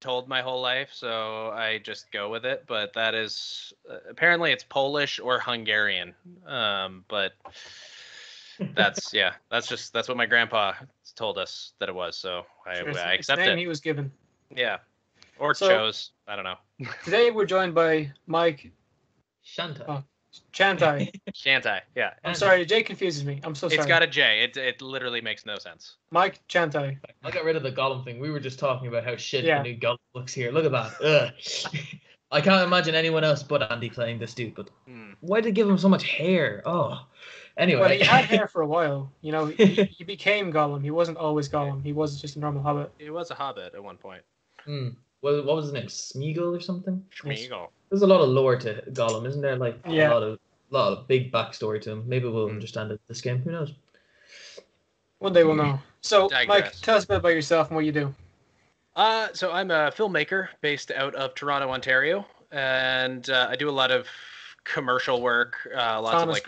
told my whole life, so I just go with it. But that is apparently it's Polish or Hungarian. But that's that's what my grandpa told us that it was. So I It's accept the name it. he was given. Yeah, or chose. I don't know. Today we're joined by Mike Chantaj. Chantaj. Chantaj. Yeah. I'm sorry, J confuses me. I'm so sorry. It's got a J. It literally makes no sense. Mike Chantaj. I got rid of the Gollum thing. We were just talking about how shit the new Gollum looks here. Look at that. Ugh. I can't imagine anyone else but Andy playing this dude. But why did they give him so much hair? Oh. Anyway. Well, he had hair for a while. You know, he became Gollum. He wasn't always Gollum. He was just a normal hobbit. He was a hobbit at one point. Well, what was his name? Smeagol or something? Smeagol. There's a lot of lore to Gollum, isn't there? Like a lot of big backstory to him. Maybe we'll understand it this game. Who knows? One day we'll know. So, Digress. Mike, tell us a bit about yourself and what you do. So I'm a filmmaker based out of Toronto, Ontario, and I do a lot of commercial work. Lots of like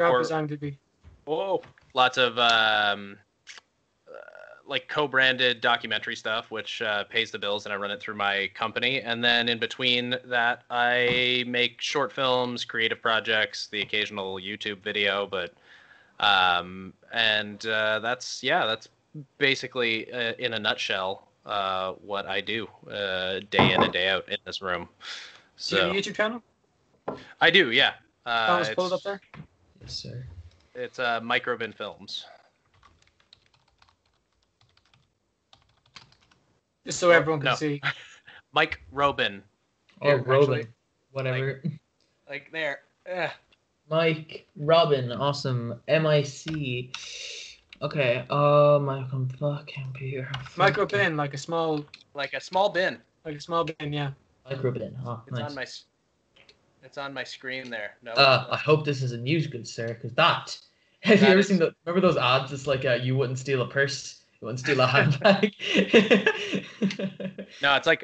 lots of like co-branded documentary stuff, which pays the bills, and I run it through my company. And then in between that, I make short films, creative projects, the occasional YouTube video. But that's basically in a nutshell what I do day in and day out in this room. So, do you have a YouTube channel? I do, yeah. Thomas, pull it up there. Yes, sir. It's Microbin Films. Just so everyone can see. Mike Robin. Oh, Robin. Whatever. Like there. Mike Robin. Awesome. MIC. Okay. Oh, my fucking computer. Microbin, like a small bin. Like a small bin, yeah. Microbin. Oh, it's on my screen there. No. I hope this isn't news, good sir, because that. Have you ever seen remember those ads? It's like you wouldn't steal a purse. You wouldn't steal a handbag. No, it's like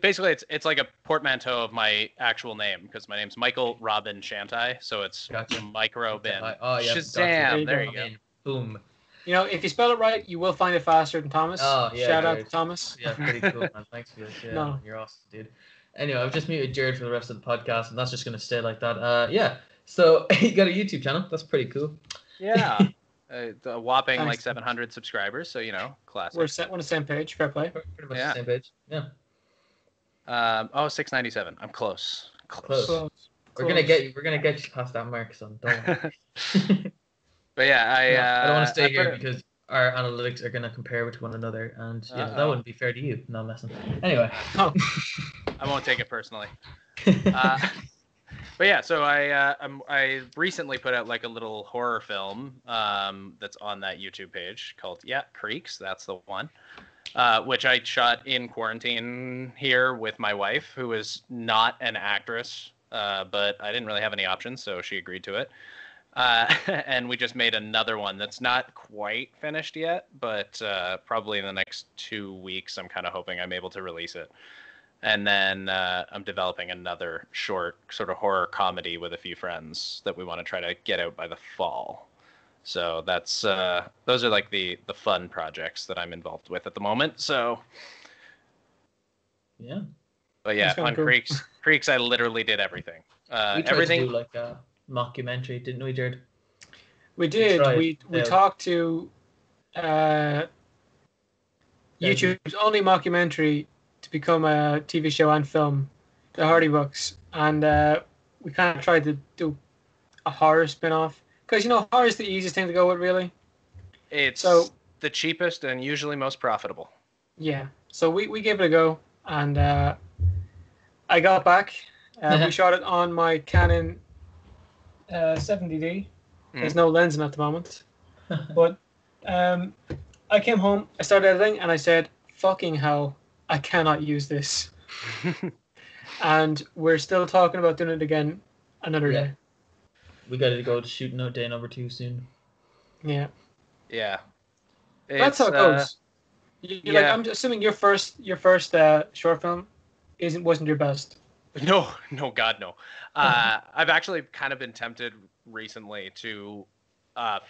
basically it's like a portmanteau of my actual name, because my name's Michael Robin Chantaj, so it's Micro Bin. Oh yeah, Shazam! There you go. Boom. You know, if you spell it right, you will find it faster than Thomas. Oh yeah. Shout out to Thomas. Yeah, pretty cool, man. Thanks for this. Yeah, no. You're awesome, dude. Anyway, I've just muted Jared for the rest of the podcast, and that's just gonna stay like that. Yeah. So you got a YouTube channel. That's pretty cool. Yeah. A whopping like 700 subscribers, so classic. We're on the same page. Fair play. Pretty much the same page. Yeah. 697. I'm close. We're gonna get you. We're gonna get you past that mark, son. Don't worry. But yeah, I don't want to stay here because our analytics are gonna compare with one another, and that wouldn't be fair to you. No, I'm messing. Anyway. I won't take it personally. But yeah, so I recently put out like a little horror film that's on that YouTube page called Creeks. That's the one, which I shot in quarantine here with my wife, who is not an actress, but I didn't really have any options, so she agreed to it. And we just made another one that's not quite finished yet, but probably in the next 2 weeks, I'm kind of hoping I'm able to release it. And then I'm developing another short sort of horror comedy with a few friends that we want to try to get out by the fall. So that's those are like the fun projects that I'm involved with at the moment. So yeah. But yeah, on cool. Creeks, I literally did everything. We tried everything. To do like a mockumentary, didn't we, Jared? We did. We talked to YouTube's only mockumentary to become a TV show and film, the Hardy Books, and we kind of tried to do a horror spin-off, because horror is the easiest thing to go with, really. It's the cheapest and usually most profitable. Yeah, so we gave it a go, and I got back. We shot it on my Canon 70D. There's no lens in it at the moment, but I came home, I started editing, and I said, "Fucking hell, I cannot use this." And we're still talking about doing it again another day. We got to go to shoot note day number 2 soon. Yeah. Yeah. That's how it goes. Like, I'm assuming your first short film wasn't your best. No, God, no. I've actually kind of been tempted recently to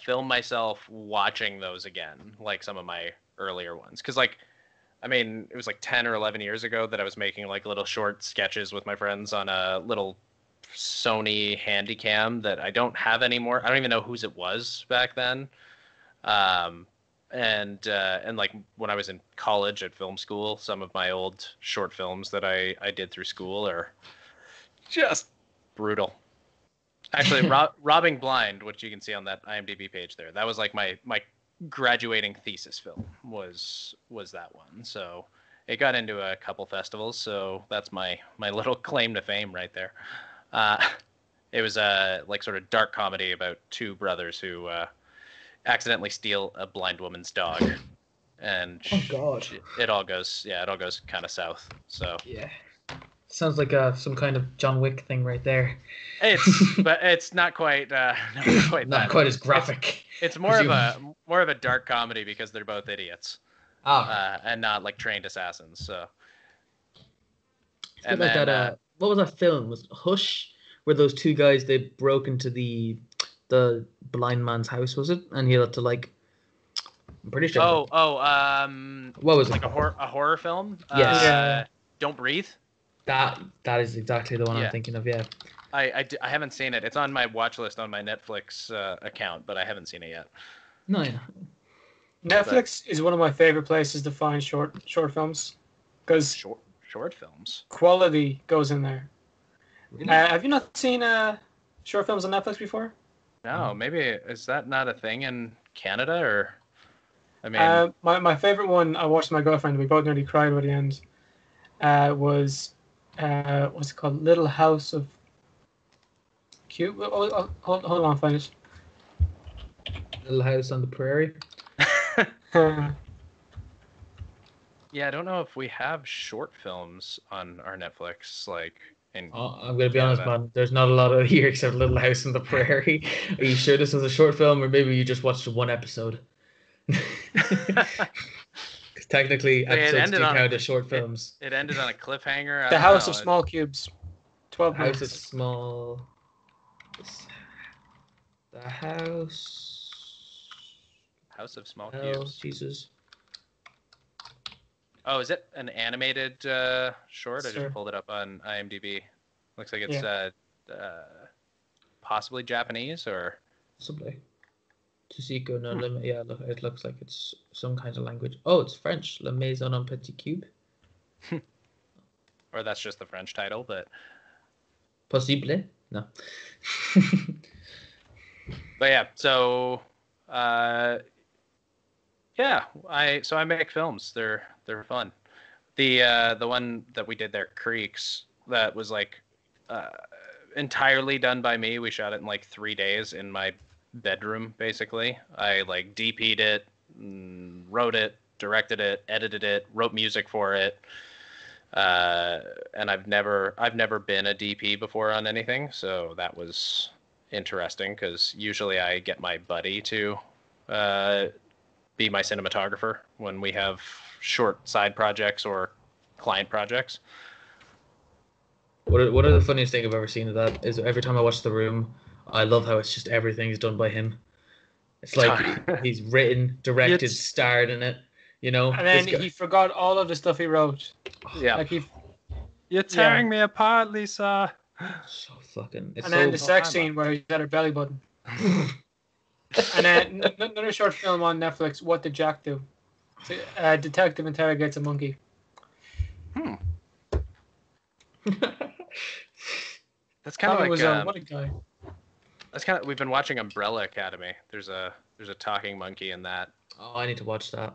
film myself watching those again, like some of my earlier ones, because like I mean, it was like 10 or 11 years ago that I was making like little short sketches with my friends on a little Sony Handycam that I don't have anymore. I don't even know whose it was back then. Um, and like when I was in college at film school, some of my old short films that I did through school are just brutal. Actually, Robbing Blind, which you can see on that IMDb page there, that was like my graduating thesis film was that one. So it got into a couple festivals. So that's my little claim to fame right there. It was a like sort of dark comedy about two brothers who accidentally steal a blind woman's dog, and Oh God. it all goes kind of south. So Yeah. Sounds like some kind of John Wick thing right there. but it's not quite Not quite as graphic. It's more of a dark comedy because they're both idiots. And not like trained assassins. So it's a bit like that. What was that film? Was it Hush? Where those two guys, they broke into the blind man's house, was it? And he had to like, I'm pretty sure. What was it? Like a horror film? Yes. Don't Breathe. That is exactly the one I'm thinking of. Yeah. I haven't seen it. It's on my watch list on my Netflix account, but I haven't seen it yet. No, yeah. Netflix is one of my favorite places to find short films, because short films quality goes in there. Really? Have you not seen short films on Netflix before? No, maybe is that not a thing in Canada or? I mean, my favorite one I watched with my girlfriend. We both nearly cried by the end. Was what's it called? Little House of Cute. Hold on, I'll find it. Little House on the Prairie. Yeah, I don't know if we have short films on our Netflix. Like, I'm gonna be honest, man. There's not a lot of here except Little House on the Prairie. Are you sure this was a short film, or maybe you just watched one episode? Technically, episodes do count as short films. It ended on a cliffhanger. The House of Small Cubes. 12 House of Small. The House of Small Cubes. Jesus. Oh, is it an animated short? I just pulled it up on IMDb. Looks like it's possibly Japanese or possibly. Tsushiko no limit. Yeah, look, it looks like it's some kind of language. Oh, it's French. La Maison en Petit Cube. Or that's just the French title, but possible. No. But yeah, so I make films. They're fun. The one that we did there, Creeks, that was like entirely done by me. We shot it in like 3 days in my bedroom, basically. I like DP'd it, wrote it, directed it, edited it, wrote music for it. And I've never been a DP before on anything, so that was interesting because usually I get my buddy to be my cinematographer when we have short side projects or client projects. What are the funniest thing I've ever seen of that is every time I watch The Room, I love how it's just everything is done by him. It's like he's written, directed, starred in it, you know. And then he forgot all of the stuff he wrote. Yeah. Like You're tearing me apart, Lisa. So fucking. And then the sex scene where he's at her belly button. And then another short film on Netflix, What Did Jack Do? A detective interrogates a monkey. That's kind of like what a guy. That's kind of, we've been watching Umbrella Academy. There's a talking monkey in that. Oh, I need to watch that.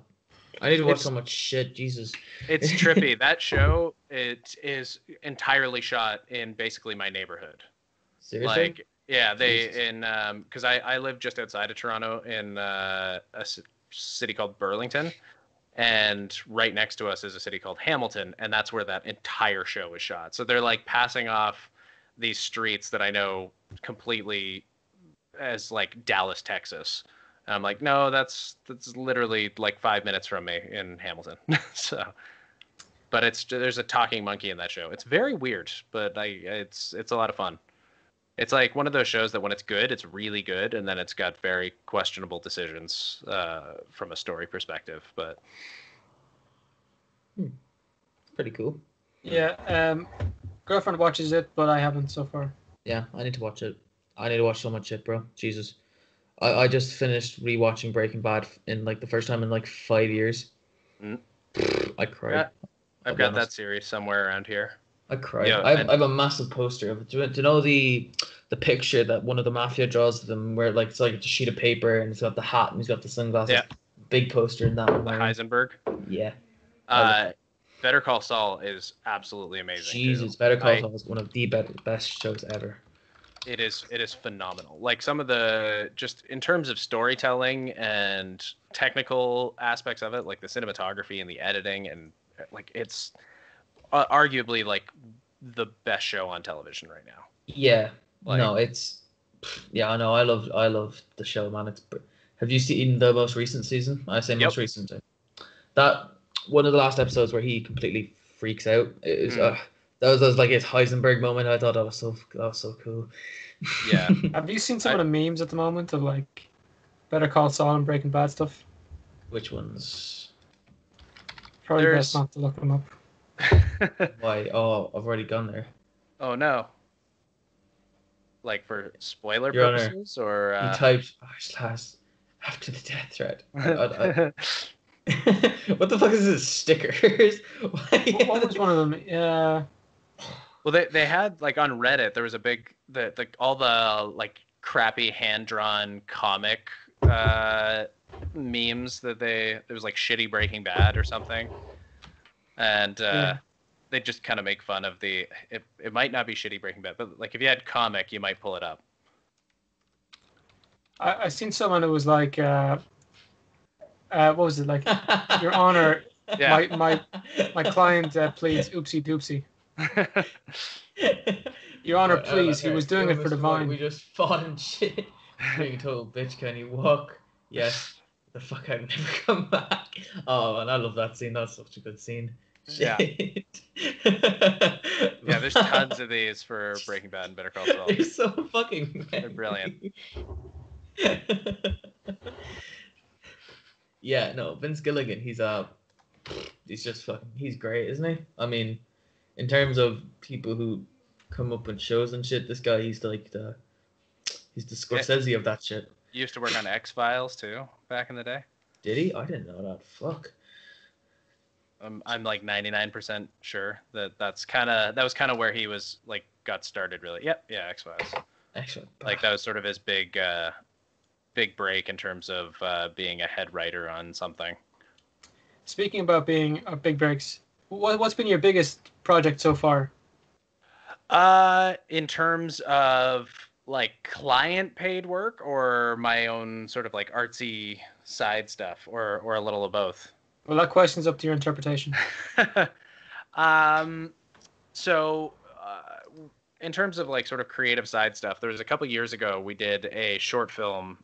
I need to watch so much shit. Jesus. It's trippy. That show, it is entirely shot in basically my neighborhood. Seriously? Like, yeah, because I live just outside of Toronto in a city called Burlington, and right next to us is a city called Hamilton, and that's where that entire show is shot. So they're like passing off these streets that I know completely as like Dallas, Texas. And I'm like, no, that's literally like 5 minutes from me in Hamilton. So, but there's a talking monkey in that show. It's very weird, but it's a lot of fun. It's like one of those shows that when it's good, it's really good, and then it's got very questionable decisions from a story perspective. But Pretty cool. Yeah. Girlfriend watches it, but I haven't so far. Yeah, I need to watch it. I need to watch so much shit, bro. Jesus. I just finished rewatching Breaking Bad in like the first time in like 5 years. Mm. I cried. Yeah, I've I'll be got that honest. series somewhere around here. I cried. Yeah, I have a massive poster of it. Do you know the picture that one of the mafia draws of them, where like it's like a sheet of paper and he's got the hat and he's got the sunglasses. Yeah. Big poster in that one. The Heisenberg. Yeah. Better Call Saul is absolutely amazing. Jesus, too. Better Call Saul is one of the best shows ever. It is phenomenal. Like some of the, just in terms of storytelling and technical aspects of it, like the cinematography and the editing, and like it's arguably like the best show on television right now. Yeah. Like, no, it's I know. I love the show, man. Have you seen the most recent season? I say most recent. That one of the last episodes where he completely freaks out. It was that was like his Heisenberg moment. I thought that was so cool. Yeah. Have you seen some of the memes at the moment of like Better Call Saul and Breaking Bad stuff? Which ones? Probably best not to look them up. Why? Oh, I've already gone there. Oh no. Like for spoiler purposes, or he typed / after the death threat. What the fuck is this? Stickers? What was one of them? Yeah. Well, they had like on Reddit there was a big all the like crappy hand drawn comic memes that there was like shitty Breaking Bad or something, and they just kind of make fun of it might not be shitty Breaking Bad, but like if you had comic you might pull it up. I seen someone that was like what was it like? Your Honor, my client pleads oopsie doopsie. Your Honor, please. He was doing it for the vine. We just fought and shit. Being told, bitch, can you walk? Yes. The fuck, I'd never come back. Oh, and I love that scene. That's such a good scene. Yeah. Yeah, there's tons of these for Breaking Bad and Better Call Saul. They're so fucking They're brilliant. Yeah, no, Vince Gilligan, he's just fucking, he's great, isn't he? I mean, in terms of people who come up with shows and shit, this guy, he's the Scorsese of that shit. He used to work on X-Files too, back in the day. Did he? I didn't know that. Fuck. I'm like 99% sure that was kind of where he was like got started really. Yep, yeah, X-Files. Excellent. Like that was sort of his big break in terms of being a head writer on something. Speaking about being big breaks, what's been your biggest project so far? In terms of like client paid work or my own sort of like artsy side stuff or a little of both? Well, that question's up to your interpretation. So in terms of like sort of creative side stuff, there was a couple years ago we did a short film.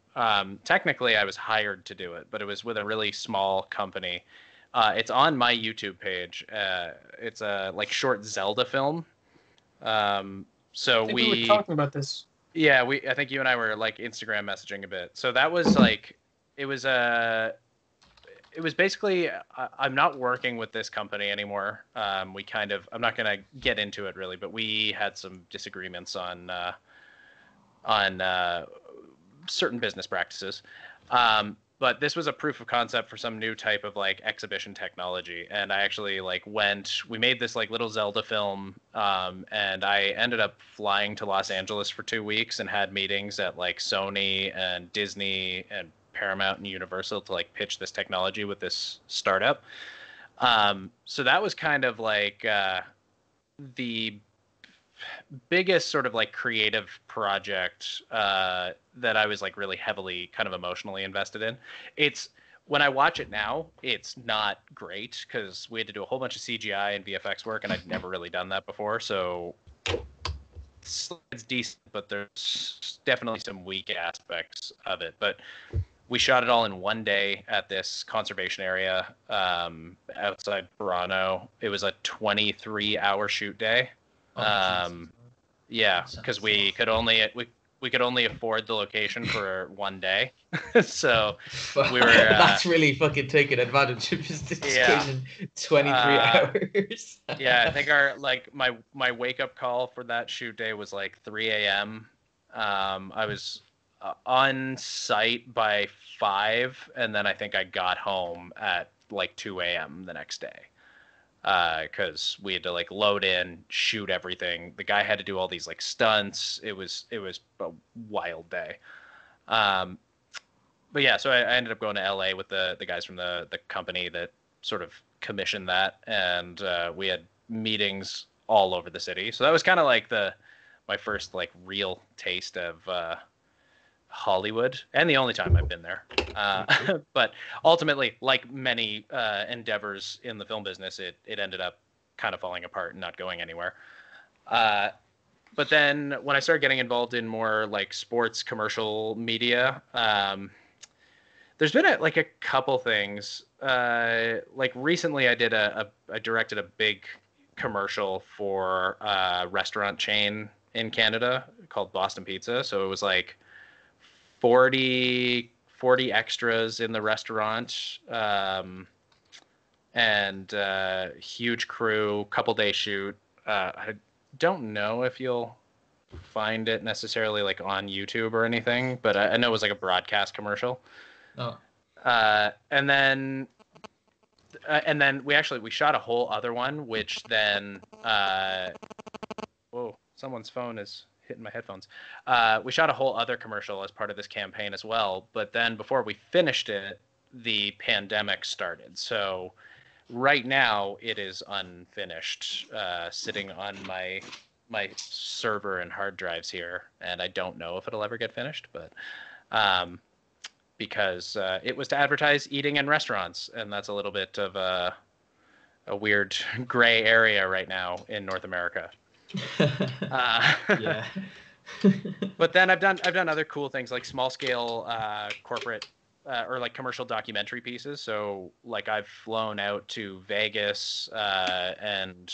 Technically I was hired to do it, but it was with a really small company. It's on my YouTube page. It's a like short Zelda film. So we were talking about this. Yeah, I think you and I were like Instagram messaging a bit. So that was like, it was basically, I'm not working with this company anymore. I'm not going to get into it really, but we had some disagreements on certain business practices. But this was a proof of concept for some new type of like exhibition technology. And I actually like we made this like little Zelda film. And I ended up flying to Los Angeles for 2 weeks and had meetings at like Sony and Disney and Paramount and Universal to like pitch this technology with this startup. So that was kind of like the biggest sort of like creative project that I was like really heavily kind of emotionally invested in. When I watch it now, it's not great because we had to do a whole bunch of CGI and VFX work, and I'd never really done that before. So it's decent, but there's definitely some weak aspects of it. But we shot it all in one day at this conservation area outside Toronto. It was a 23-hour shoot day. Yeah, because we we could only afford the location for one day, so we were. That's really fucking taking advantage of just squeezing 23 hours. Yeah, I think our my wake up call for that shoot day was like 3 a.m. I was on site by 5, and then I think I got home at like 2 a.m. the next day. Because we had to like load in, shoot everything. The guy had to do all these like stunts. It was a wild day. But yeah, so I ended up going to LA with the guys from the company that sort of commissioned that, and we had meetings all over the city. So that was kind of like my first like real taste of Hollywood, and the only time I've been there. But ultimately, like many endeavors in the film business, it ended up kind of falling apart and not going anywhere. But then when I started getting involved in more like sports commercial media, there's been a couple things. Like recently, I directed a big commercial for a restaurant chain in Canada called Boston Pizza. So it was like 40 extras in the restaurant, and huge crew, couple day shoot. I don't know if you'll find it necessarily like on YouTube or anything, but I know it was like a broadcast commercial. Oh. And then we shot a whole other one, which then whoa, someone's phone is hitting my headphones. We shot a whole other commercial as part of this campaign as well, but then before we finished it, the pandemic started. So right now it is unfinished, sitting on my server and hard drives here, and I don't know if it'll ever get finished, but because it was to advertise eating in restaurants, and that's a little bit of a weird gray area right now in North America. Yeah. But then I've done other cool things like small scale corporate or like commercial documentary pieces. So like I've flown out to Vegas and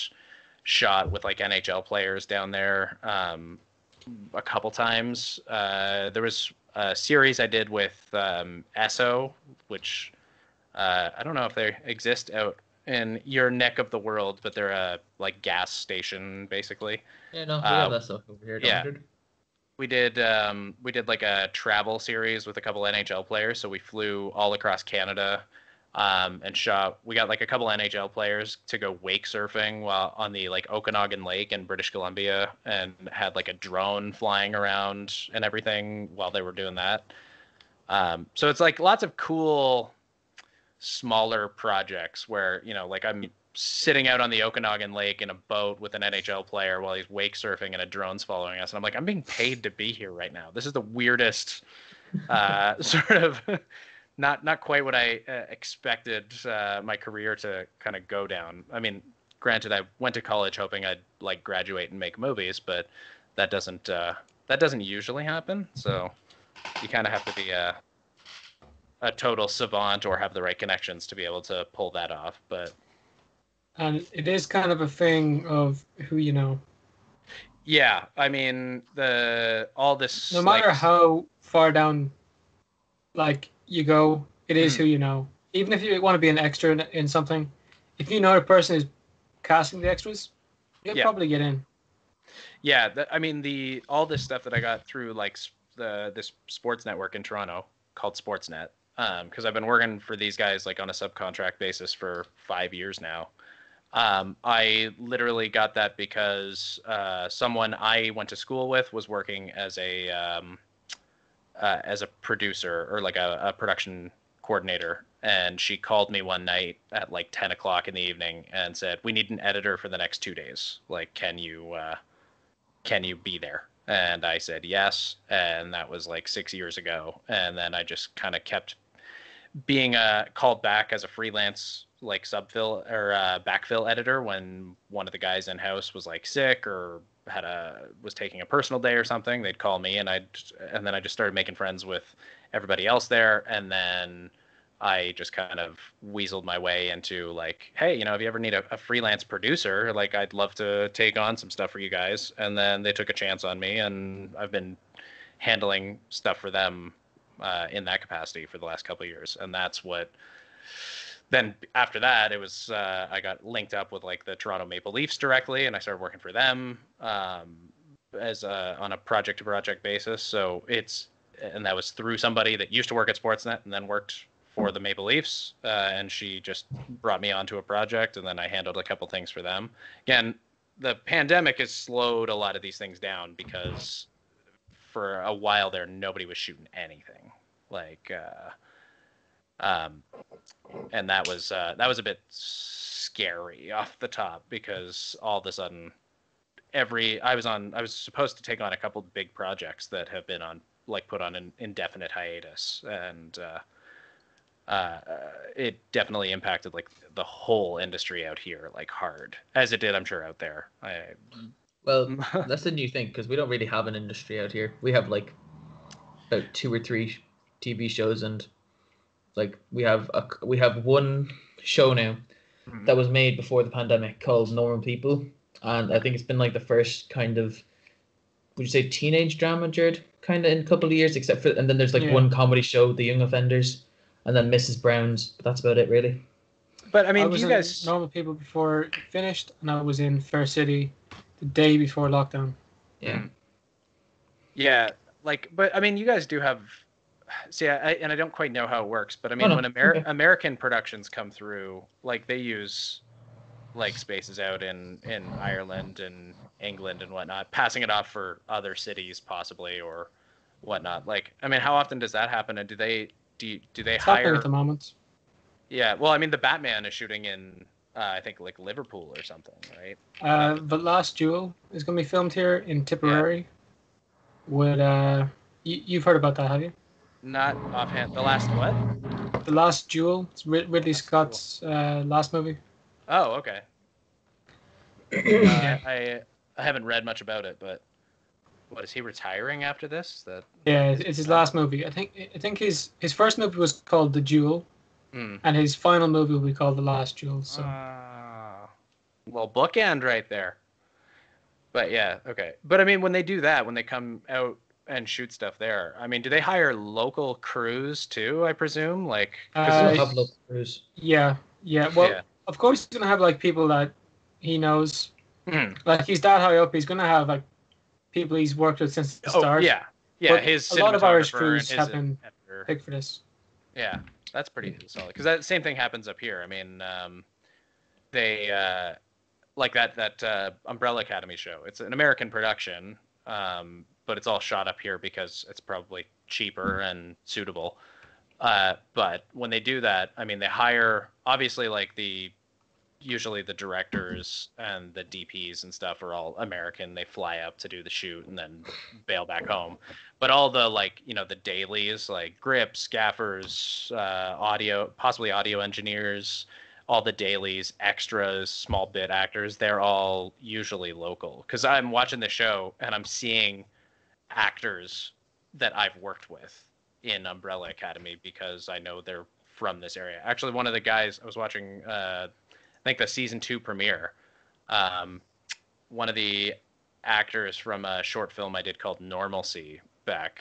shot with like NHL players down there a couple times. There was a series I did with Esso, which I don't know if they exist out in your neck of the world, but they're a like gas station basically. Yeah, no, we have that stuff over here. Yeah. We did like a travel series with a couple NHL players. So we flew all across Canada and shot. We got like a couple NHL players to go wake surfing while on the like Okanagan Lake in British Columbia, and had like a drone flying around and everything while they were doing that. So it's like lots of cool smaller projects where, you know, like I'm sitting out on the Okanagan Lake in a boat with an NHL player while he's wake surfing and a drone's following us. And I'm like, I'm being paid to be here right now. This is the weirdest sort of not quite what I expected my career to kind of go down. I mean, granted, I went to college hoping I'd like graduate and make movies, but that doesn't usually happen. So you kind of have to be a total savant or have the right connections to be able to pull that off. And it is kind of a thing of who you know. Yeah, I mean all this. No matter how far down, like you go, it is who you know. Even if you want to be an extra in something, if you know the person who's casting the extras, you'll probably get in. Yeah, I mean all this stuff that I got through like this sports network in Toronto called Sportsnet, because I've been working for these guys like on a subcontract basis for 5 years now. I literally got that because someone I went to school with was working as a producer or like a production coordinator, and she called me one night at like 10 o'clock in the evening and said, "We need an editor for the next 2 days. Like, can you be there?" And I said yes, and that was like 6 years ago. And then I just kind of kept being called back as a freelance like subfill or backfill editor when one of the guys in house was like sick or was taking a personal day or something. They'd call me, and then I just started making friends with everybody else there, and then I just kind of weaseled my way into like, hey, you know, if you ever need a freelance producer, like I'd love to take on some stuff for you guys. And then they took a chance on me, and I've been handling stuff for them in that capacity for the last couple of years. And that's what. Then after that, it was I got linked up with like the Toronto Maple Leafs directly, and I started working for them as on a project to project basis. So and that was through somebody that used to work at Sportsnet and then worked for the Maple Leafs, and she just brought me onto a project, and then I handled a couple things for them. Again, the pandemic has slowed a lot of these things down because for a while there, nobody was shooting anything. Like, and that was a bit scary off the top because all of a sudden, I was supposed to take on a couple of big projects that have been put on an indefinite hiatus, and it definitely impacted like the whole industry out here like hard, as it did I'm sure out there. Well, that's the new thing because we don't really have an industry out here. We have like about 2 or 3 TV shows, and like we have one show now that was made before the pandemic called Normal People, and I think it's been like the first kind of, would you say, teenage drama, Jared? Kind of in a couple of years, and then there's like one comedy show, The Young Offenders, and then Mrs. Brown's. But that's about it, really. But I mean, I was you guys in Normal People before it finished, and I was in Fair City the day before lockdown. Yeah. Yeah, like, but I mean, you guys do have. See, I don't quite know how it works, but I mean, when American productions come through, like they use like spaces out in Ireland and England and whatnot, passing it off for other cities possibly or whatnot. Like, I mean, how often does that happen? And do they It's hire happening at the moment? Yeah, well, I mean, the Batman is shooting in I think like Liverpool or something, right? The Last Duel is going to be filmed here in Tipperary. With you've heard about that, have you? Not offhand. The last what? The Last Duel. It's Ridley Scott's last movie. Oh, okay. Yeah. I haven't read much about it, but what is he retiring after this? Yeah, it's his last movie. I think his first movie was called The Duel, and his final movie will be called The Last Duel. So, well, bookend right there. But yeah, okay. But I mean, when they do that, when they come out and shoot stuff there, I mean, do they hire local crews too? I presume, like, have local crews. Yeah. Well, of course he's gonna have like people that he knows. Like he's that high up, he's gonna have like people he's worked with since the start. Yeah. But his a lot of Irish cinematographer crews and have been picked for this. Yeah, that's pretty solid. Because that same thing happens up here. I mean, they like that Umbrella Academy show. It's an American production, but it's all shot up here because it's probably cheaper and suitable. But when they do that, I mean, they hire obviously like usually the directors and the DPs and stuff are all American. They fly up to do the shoot and then bail back home. But all the like, the dailies like grips, gaffers, possibly audio engineers, all the dailies, extras, small bit actors, they're all usually local. Because I'm watching the show and I'm seeing actors that I've worked with in Umbrella Academy because I know they're from this area. Actually, one of the guys I was watching, I think the season 2 premiere, one of the actors from a short film I did called Normalcy back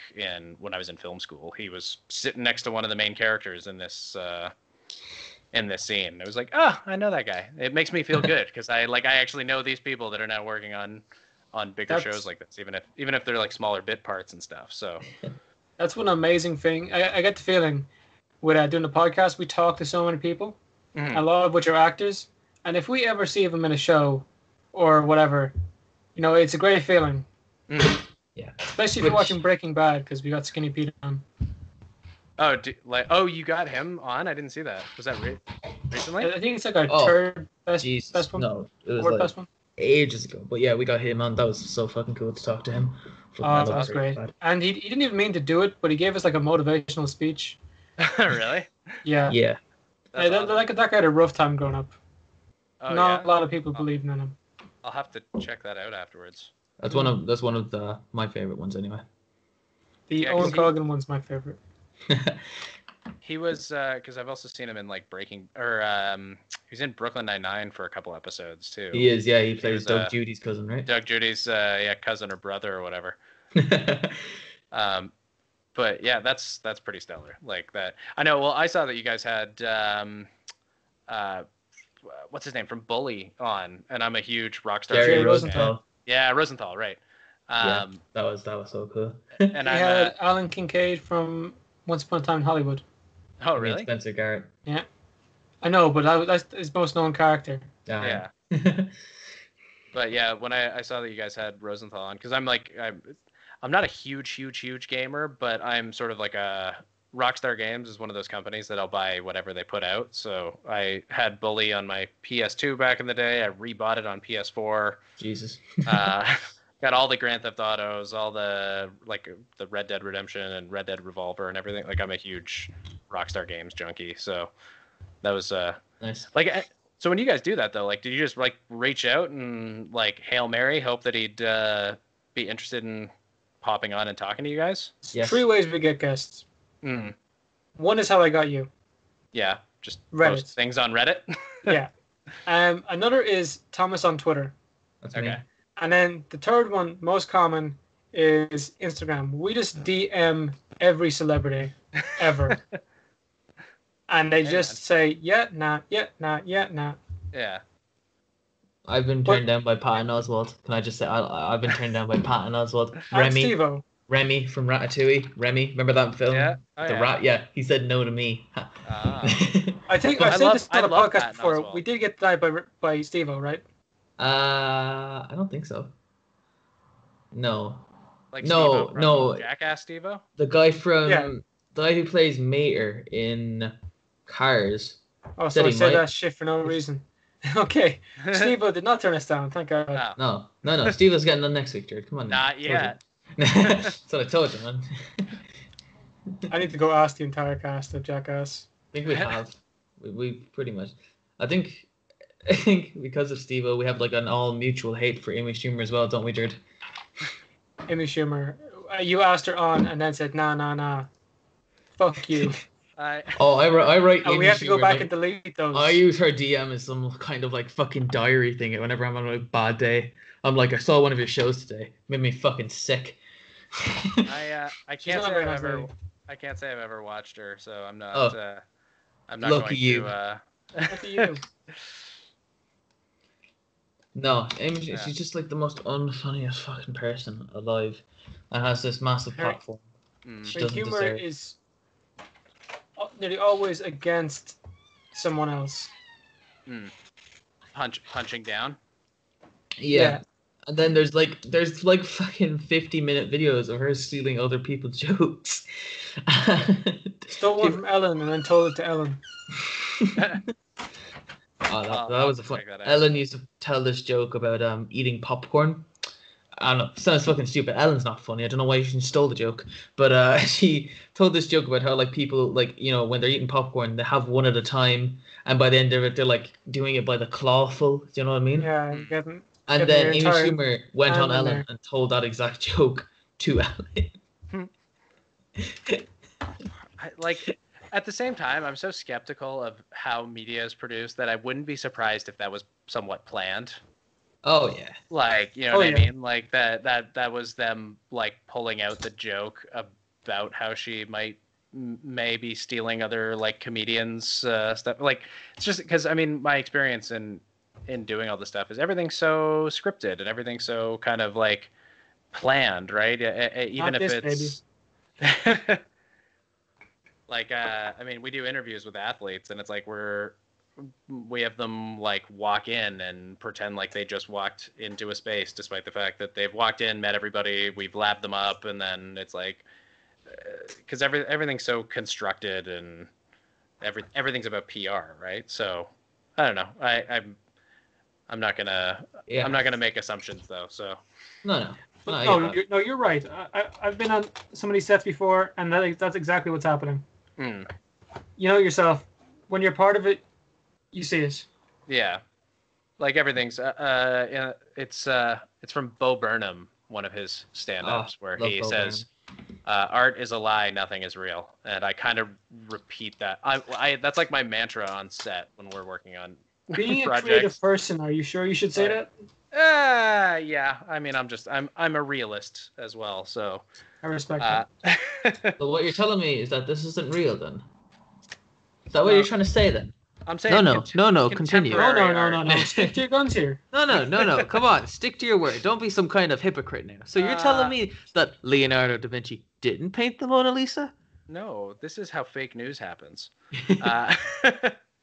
when I was in film school, he was sitting next to one of the main characters in this scene. It was like, I know that guy. It makes me feel good because I actually know these people that are now working on bigger shows like this, even if they're like smaller bit parts and stuff. So that's one amazing thing. I get the feeling with doing the podcast, we talk to so many people, a lot of which are actors, and if we ever see them in a show or whatever, it's a great feeling. Yeah, especially if you're watching Breaking Bad because we got Skinny Pete on. You got him on? I didn't see that. Was that recently? I think it's like our third best one. No, it was like best one. Ages ago. But yeah, we got him on. That was so fucking cool to talk to him. That was great. And he didn't even mean to do it, but he gave us like a motivational speech. Really? Yeah. Yeah. That guy had a rough time growing up. Oh, Not a lot of people believed in him. I'll have to check that out afterwards. That's one of my favorite ones anyway. The Owen Colgan one's my favorite. He was because I've also seen him in like he's in Brooklyn Nine-Nine for a couple episodes too. He is, yeah. He plays Doug Judy's cousin, right? Doug Judy's cousin or brother or whatever. But yeah, that's pretty stellar. Like that. I know. Well, I saw that you guys had what's his name from Bully on, and I'm a huge Rockstar Jerry Games Rosenthal. fan. Yeah, Rosenthal, right? Yeah, that was so cool. And He had Alan Kincaid from Once Upon a Time in Hollywood. Oh, I mean, really? Spencer Garrett. Yeah, I know, but that's his most known character. Yeah. But yeah, when I saw that you guys had Rosenthal on, because I'm not a huge gamer, but I'm sort of like a Rockstar Games is one of those companies that I'll buy whatever they put out. So I had Bully on my PS2 back in the day. I rebought it on PS4. Jesus. Got all the Grand Theft Autos, all the the Red Dead Redemption and Red Dead Revolver and everything. Like I'm a huge Rockstar Games junkie. So that was nice. Like, so when you guys do that though, like, did you just like reach out and like Hail Mary, hope that he'd be interested in popping on and talking to you guys? Yes. 3 ways we get guests. Mm. One is how I got you. Yeah, just Reddit. Post things on Reddit. Yeah. Another is Thomas on Twitter. That's Okay. me. And then the third one, most common, is Instagram. We just DM every celebrity ever. And they just say, yeah, nah, yeah, nah, yeah, nah. Yeah. I've been turned down by Patton Oswalt. Can I just say I've been turned down by Patton Oswalt. Steve-O. Remy from Ratatouille. Remy, remember that film? Yeah. The rat. Yeah, he said no to me. I think I've said this on a love podcast Patton before. Oswalt. We did get denied by Steve-O, right? I don't think so. No. Like No, Steve-O from no. Jackass Steve-O? The guy from Yeah. the guy who plays Mater in Cars. Oh, Said so I he said might. that shit for no reason. Okay. Steve-O did not turn us down, thank God. No, No. Steve was getting on next week, Jared. Come on. not yet. That's what I told you, man. I need to go ask the entire cast of Jackass. I think we have. We pretty much. I think because of Steve-O, we have like an all mutual hate for Amy Schumer as well, don't we, Jared? Amy Schumer. You asked her on and then said, nah. Fuck you. I write. And we Amy have to go Schumer, back like, and delete those. I use her DM as some kind of like fucking diary thing. Whenever I'm on a bad day, I'm like, I saw one of your shows today. Made me fucking sick. I She's can't not say very I've nice ever lady. I can't say I've ever watched her, so I'm not Oh. I'm not Lucky going you. to Look at you. No, Amy, Yeah. she's just like the most unfunniest fucking person alive, and has this massive Her- platform. Mm. She Her doesn't humor deserve. is nearly always against someone else. punching down. Yeah. And then there's like fucking 50-minute videos of her stealing other people's jokes. Stole one from Ellen and then told it to Ellen. That was a fun. check that out. Ellen used to tell this joke about eating popcorn. I don't know, sounds fucking stupid. Ellen's not funny. I don't know why she stole the joke, but she told this joke about how like people like when they're eating popcorn, they have one at a time, and by the end of it, they're like doing it by the clawful. Do you know what I mean? Yeah, you get them. And Get then your Amy entire Schumer went hand on in Ellen there. and told that exact joke to Ellen. Like at the same time, I'm so skeptical of how media is produced that I wouldn't be surprised if that was somewhat planned. Oh yeah. Like, you know what I mean? Like that was them like pulling out the joke about how she might maybe stealing other like comedians stuff. Like it's just because I mean my experience in doing all this stuff is everything's so scripted and everything's so kind of like planned, right? Even Not if this, it's like I mean we do interviews with athletes and it's like we have them like walk in and pretend like they just walked into a space despite the fact that they've walked in, met everybody, we've labbed them up, and then it's like because everything's so constructed and everything's about PR, right? So I don't know. I'm not gonna make assumptions though. So No. You're right. I've been on some of these sets before, and that's exactly what's happening. You know yourself, when you're part of it, you see it. Yeah, like everything's it's from Bo Burnham, one of his stand-ups, where he says art is a lie, nothing is real, and I kind of repeat that. I that's like my mantra on set when we're working on Being projects. a creative person, are you sure you should say that? Yeah. I mean, I'm a realist as well, so. I respect that. So what you're telling me is that this isn't real, then? Is that what you're trying to say, then? I'm saying No, continue. No. Stick to your guns here. No. Come on, stick to your word. Don't be some kind of hypocrite now. So you're telling me that Leonardo da Vinci didn't paint the Mona Lisa? No, this is how fake news happens.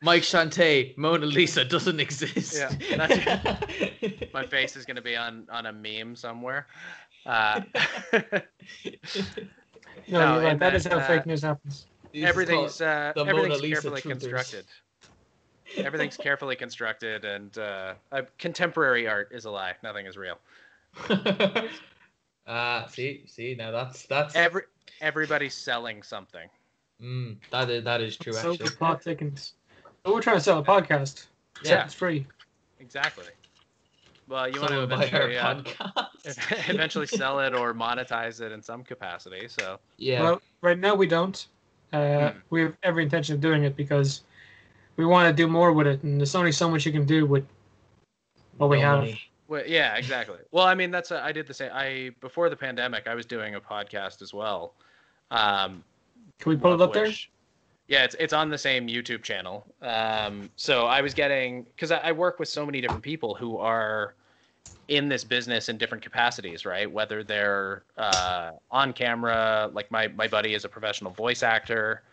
Mike Chantaj, Mona Lisa doesn't exist. Yeah, my face is going to be on a meme somewhere. No, you're right. That is how fake news happens. Everything's carefully constructed. Everything's carefully constructed, and contemporary art is a lie. Nothing is real. See, now that's everybody's selling something. That is true. So actually, plot thickens. But we're trying to sell a podcast. Yeah, it's free. Exactly. Well, you want Someone to buy our podcast. eventually sell it or monetize it in some capacity. So yeah. Well, right now we don't. We have every intention of doing it because we want to do more with it, and there's only so much you can do with what we have. Money. Well, yeah, exactly. Well, I mean, I did the same. Before the pandemic, I was doing a podcast as well. Can we pull it up there? Yeah, it's on the same YouTube channel. So I was getting, because I work with so many different people who are in this business in different capacities, right? Whether they're on camera, like my buddy is a professional voice actor.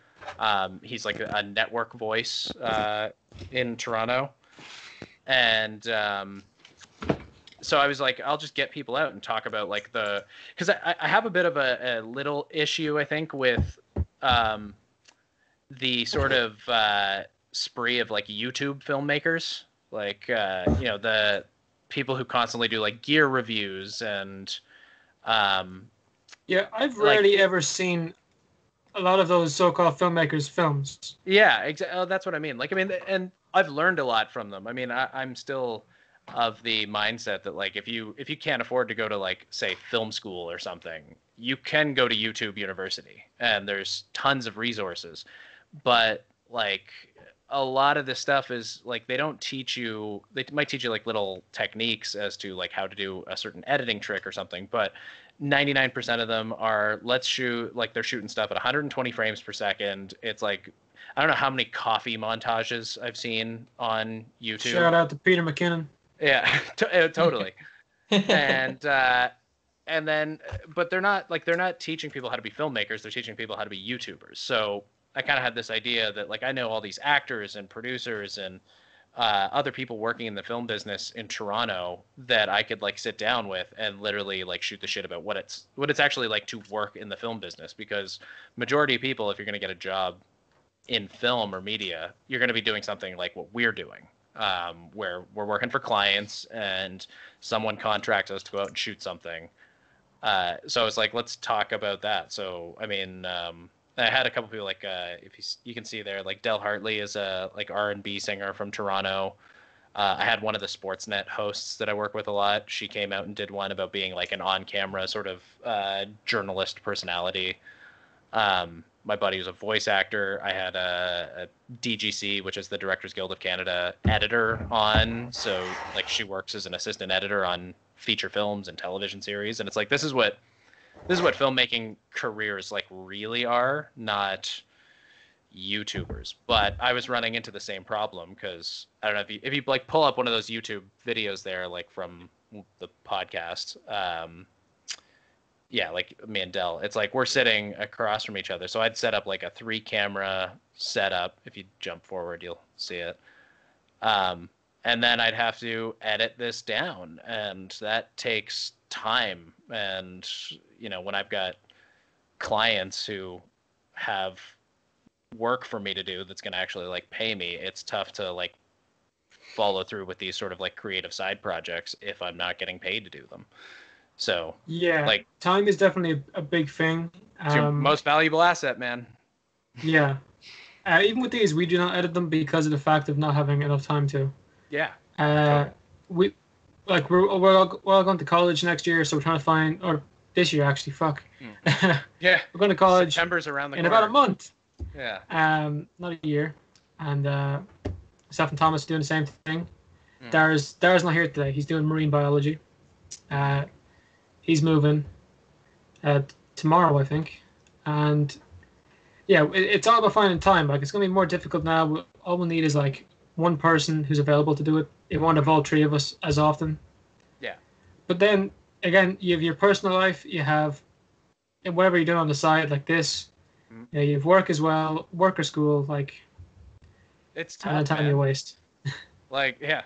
He's like a network voice in Toronto. And so I was like, I'll just get people out and talk about like because I have a bit of a little issue, I think, with the sort of spree of like YouTube filmmakers, like the people who constantly do like gear reviews and yeah, I've rarely ever seen a lot of those so-called filmmakers' films. Yeah, exactly. That's what I mean. Like, I mean, and I've learned a lot from them. I mean, I'm still of the mindset that like if you can't afford to go to like say film school or something, you can go to YouTube University and there's tons of resources. But like a lot of this stuff is like they don't teach you. They might teach you like little techniques as to like how to do a certain editing trick or something, but 99% of them are let's shoot, like they're shooting stuff at 120 frames per second. It's like I don't know how many coffee montages I've seen on YouTube. Shout out to Peter McKinnon. Yeah, totally. And then, but they're not teaching people how to be filmmakers. They're teaching people how to be YouTubers. So I kind of had this idea that like I know all these actors and producers and other people working in the film business in Toronto that I could like sit down with and literally like shoot the shit about what it's actually like to work in the film business. Because majority of people, if you're going to get a job in film or media, you're going to be doing something like what we're doing, where we're working for clients and someone contracts us to go out and shoot something. So it's like, let's talk about that. So, I mean, I had a couple people like, if you can see there, like Del Hartley is a like R&B singer from Toronto. I had one of the Sportsnet hosts that I work with a lot. She came out and did one about being like an on-camera sort of journalist personality. My buddy was a voice actor. I had a DGC, which is the Directors Guild of Canada, editor on. So like she works as an assistant editor on feature films and television series. And it's like, this is what filmmaking careers like really are, not YouTubers. But I was running into the same problem because I don't know if you like pull up one of those YouTube videos there, like from the podcast, yeah, like me and Del, it's like we're sitting across from each other. So I'd set up like a 3-camera setup. If you jump forward, you'll see it. And then I'd have to edit this down, and that takes time. And when I've got clients who have work for me to do that's going to actually like pay me, it's tough to like follow through with these sort of like creative side projects if I'm not getting paid to do them. So yeah, like time is definitely a big thing. It's your most valuable asset, man. Yeah. Even with these, we do not edit them because of the fact of not having enough time to. Yeah. We're all going to college next year, so we're trying to find, or this year actually, fuck. Yeah. We're going to college. September's around the in corner. about a month. Yeah. Not a year, and myself and Thomas are doing the same thing. Dara's not here today. He's doing marine biology. He's moving tomorrow, I think. And yeah, it's all about finding time. Like, it's going to be more difficult now. All we'll need is like one person who's available to do it. It won't involve three of us as often. Yeah. But then again, you have your personal life. You have whatever you're doing on the side, like this. Yeah, you have work as well, work or school. Like, it's tough, time man. you waste. Like, yeah,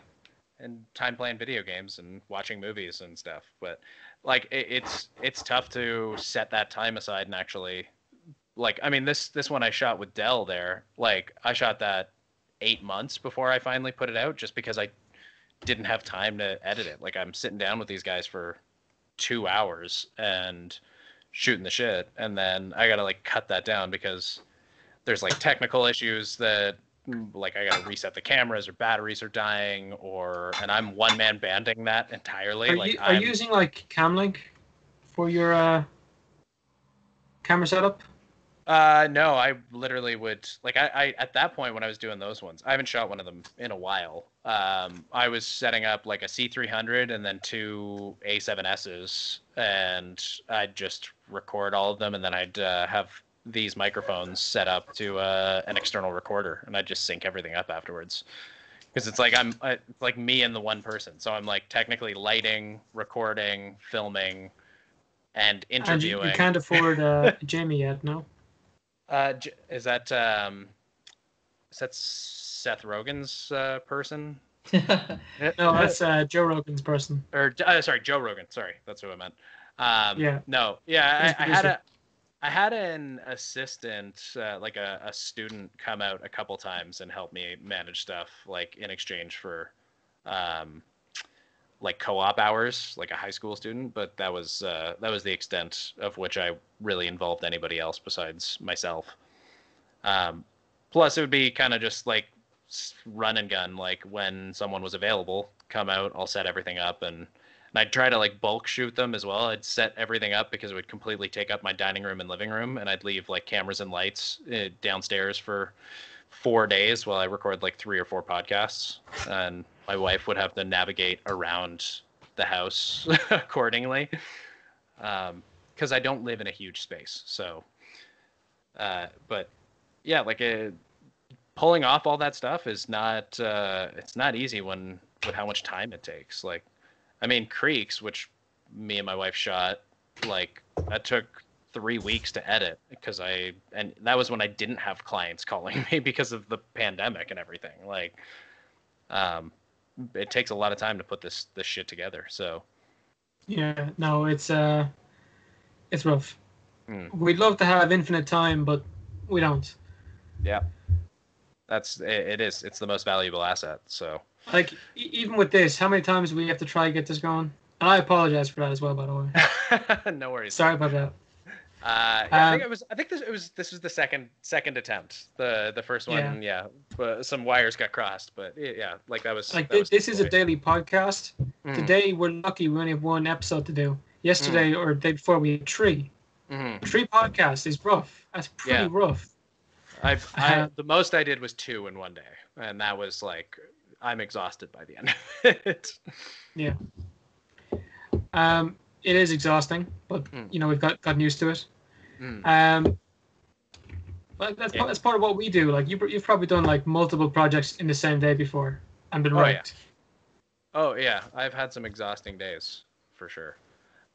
and time playing video games and watching movies and stuff. But like, it's tough to set that time aside and actually, like, I mean, this one I shot with Dell there. Like, I shot that 8 months before I finally put it out, just because I didn't have time to edit it. Like, I'm sitting down with these guys for 2 hours and shooting the shit, and then I gotta like cut that down because there's like technical issues that, like, I gotta reset the cameras, or batteries are dying, and I'm one man banding that entirely. Are you using like Camlink for your camera setup? No, I literally would, like, I at that point when I was doing those ones, I haven't shot one of them in a while. I was setting up like a C300 and then two A7Ss, and I'd just record all of them, and then I'd have these microphones set up to an external recorder, and I'd just sync everything up afterwards. Because it's like it's like me and the one person, so I'm like technically lighting, recording, filming, and interviewing. And you can't afford Jamie yet, no? Is that Seth Rogen's person? No, that's Joe Rogan's person. Or sorry, Joe Rogan. Sorry, that's who I meant. Yeah. No, yeah, I had an assistant, like a student, come out a couple times and help me manage stuff, like in exchange for, like co-op hours, like a high school student. But that was the extent of which I really involved anybody else besides myself. Plus, it would be kind of just like run and gun. Like, when someone was available, come out, I'll set everything up, and I'd try to like bulk shoot them as well. I'd set everything up because it would completely take up my dining room and living room, and I'd leave like cameras and lights downstairs for 4 days while I record like 3 or 4 podcasts, and my wife would have to navigate around the house accordingly, because I don't live in a huge space. So, but yeah, like pulling off all that stuff is not it's not easy with how much time it takes. Like, I mean, Creeks, which me and my wife shot, like, that took 3 weeks to edit, and that was when I didn't have clients calling me because of the pandemic and everything. Like, it takes a lot of time to put this shit together. So yeah, no, it's rough. We'd love to have infinite time, but we don't. Yeah, it's the most valuable asset. So, like, even with this, how many times we have to try to get this going? And I apologize for that as well, by the way. No worries. Sorry about that. I think this was the second attempt. The first one, yeah, but some wires got crossed. But yeah, like that was like that was this is a daily podcast. Today we're lucky we only have 1 episode to do. Yesterday or the day before we had 3. 3 podcasts is rough. That's pretty rough. The most I did was 2 in one day, and that was like, I'm exhausted by the end of it. Yeah. It is exhausting, but you know, we've gotten used to it. But that's part of what we do. Like, you've probably done like multiple projects in the same day before and been wrecked. Yeah. Oh yeah, I've had some exhausting days for sure.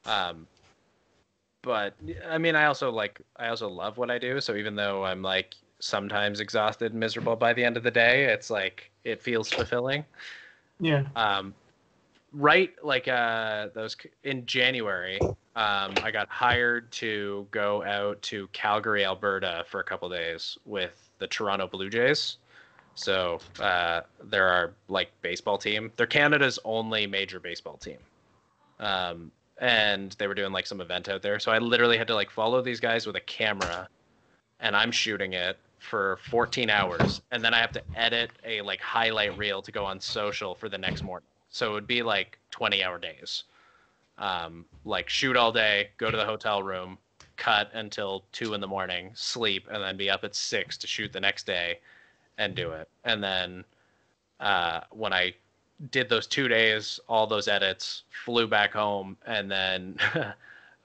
But I mean, I also love what I do. So even though I'm like sometimes exhausted and miserable by the end of the day, it's like, it feels fulfilling. Yeah. Right, like those in January, I got hired to go out to Calgary, Alberta for a couple days with the Toronto Blue Jays. So they're our like baseball team. They're Canada's only major baseball team. And they were doing like some event out there. So I literally had to like follow these guys with a camera, and I'm shooting it for 14 hours, and then I have to edit a like highlight reel to go on social for the next morning. So it would be like 20-hour days. Like, shoot all day, go to the hotel room, cut until 2 a.m, sleep, and then be up at 6 to shoot the next day and do it. And then when I did those 2 days, all those edits, flew back home, and then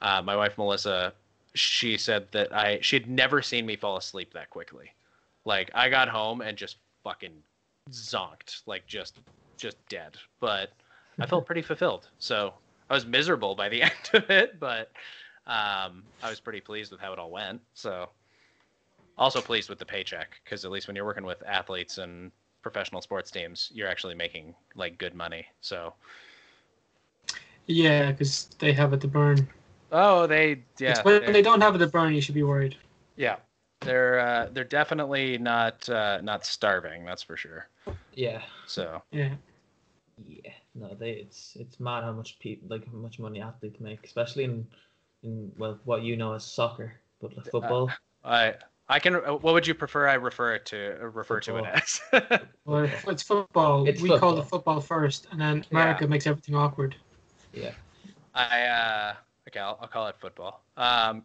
my wife Melissa, she said that she'd never seen me fall asleep that quickly. Like I got home and just fucking zonked, like just dead. But I felt pretty fulfilled. So I was miserable by the end of it, but I was pretty pleased with how it all went. So also pleased with the paycheck, because at least when you're working with athletes and professional sports teams, you're actually making like good money. So Yeah, because they have it to burn. oh, It's when they don't have it to burn, you should be worried. Yeah, they're definitely not starving. That's for sure. Yeah. So Yeah. Yeah. No, it's mad how much how much money athletes make, especially in well, what you know as soccer, but like football. I can. What would you prefer? I refer to it as. Well, it's football. We call it football first, and then America makes everything awkward. Yeah. Okay, I'll call it football. I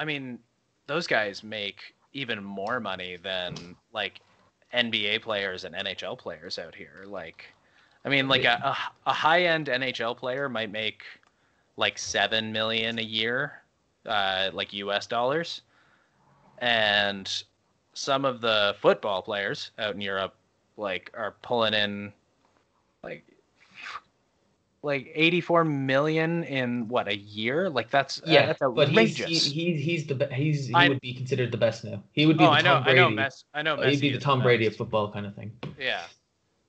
mean, those guys make even more money than like NBA players and NHL players out here. Like, I mean, like a high-end NHL player might make like $7 million a year, like US dollars. And some of the football players out in Europe like are pulling in like 84 million in what, a year? Like that's outrageous. But he would be considered the best now. He would be Tom Brady. I know He'd be the Tom Brady of football kind of thing. Yeah.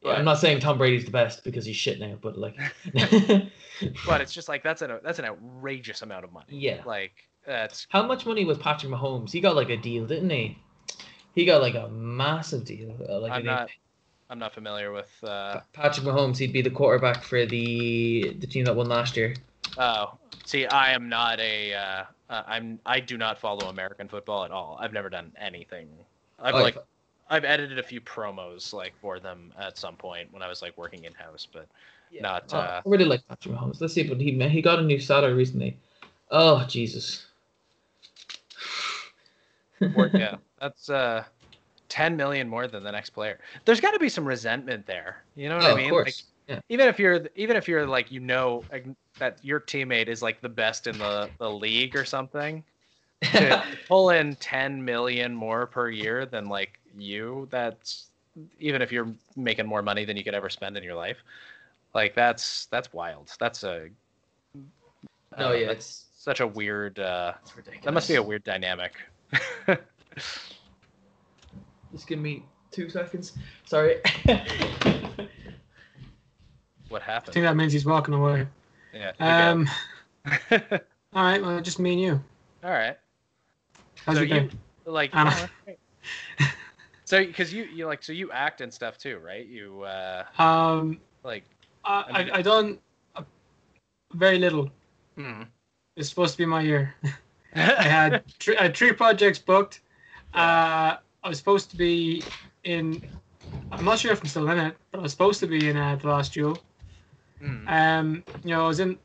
I'm not saying Tom Brady's the best because he's shit now, but like but it's just like that's an outrageous amount of money. Yeah. Like that's how much money was Patrick Mahomes? He got like a deal, didn't he? He got like a massive deal. I'm not familiar with Patrick Mahomes. He'd be the quarterback for the team that won last year. Oh, see, I am not I do not follow American football at all. I've never done anything. I've edited a few promos like for them at some point when I was like working in house, but not. I really like Patrick Mahomes. Let's see, but he got a new salary recently. Oh Jesus. Yeah, that's 10 million more than the next player. There's got to be some resentment there. You know what I mean? Of course. Like, even if you're like, that your teammate is like the best in the league or something, to pull in 10 million more per year than like you, that's, even if you're making more money than you could ever spend in your life, like that's wild. That's it's such a weird that must be a weird dynamic. Just give me 2 seconds. Sorry. What happened? I think that means he's walking away. Yeah. All right. Well, just me and you. All right. How's your day? Like. So, because you act and stuff too, right? You like. I done very little. Mm. It's supposed to be my year. I had 3 projects booked. I was supposed to be in. I'm not sure if I'm still in it, but I was supposed to be in The Last Duel. I was to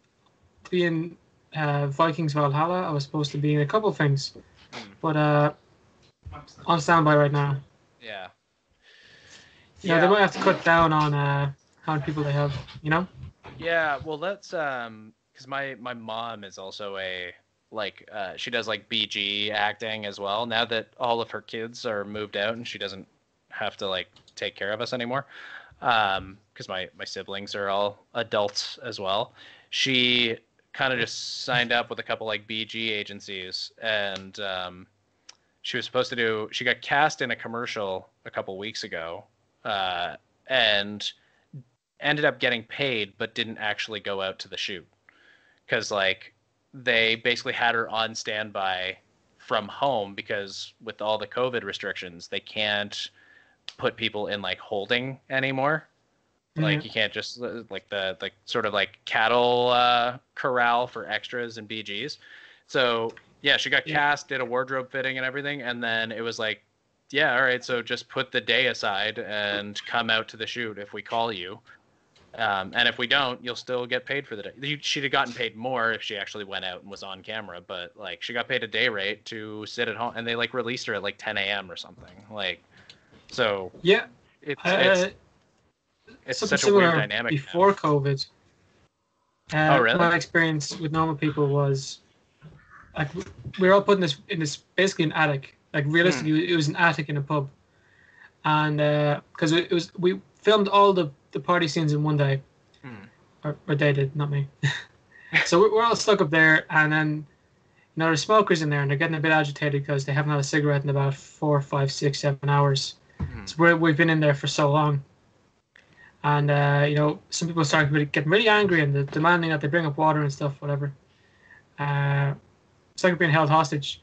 be in Vikings Valhalla. I was supposed to be in a couple of things, but on standby right now. Yeah. Yeah, they might have to cut down on how many people they have. You know. Yeah. Well, that's because my mom is also she does like BG acting as well. Now that all of her kids are moved out and she doesn't have to like take care of us anymore, because my siblings are all adults as well. She kind of just signed up with a couple like BG agencies, and she got cast in a commercial a couple weeks ago, and ended up getting paid, but didn't actually go out to the shoot because like they basically had her on standby from home because with all the COVID restrictions, they can't put people in like holding anymore. Mm-hmm. Like you can't just like the sort of like cattle corral for extras and BGs. So yeah, she got cast, did a wardrobe fitting and everything, and then it was like, yeah, all right, so just put the day aside and come out to the shoot if we call you. And if we don't, you'll still get paid for the day. She'd have gotten paid more if she actually went out and was on camera, but like she got paid a day rate to sit at home, and they like released her at like 10 a.m. or something. Like, so yeah, It's something such a weird similar dynamic before now. COVID. Oh, really? My experience with normal people was like we were all put in this basically an attic. Like realistically, it was an attic in a pub, and because we filmed all the party scenes in one day, or they did, not me. So we're all stuck up there, and then there's smokers in there, and they're getting a bit agitated because they haven't had a cigarette in about 4, 5, 6, 7 hours. So we've been in there for so long. And, some people start getting really angry and demanding that they bring up water and stuff, whatever. It's like being held hostage.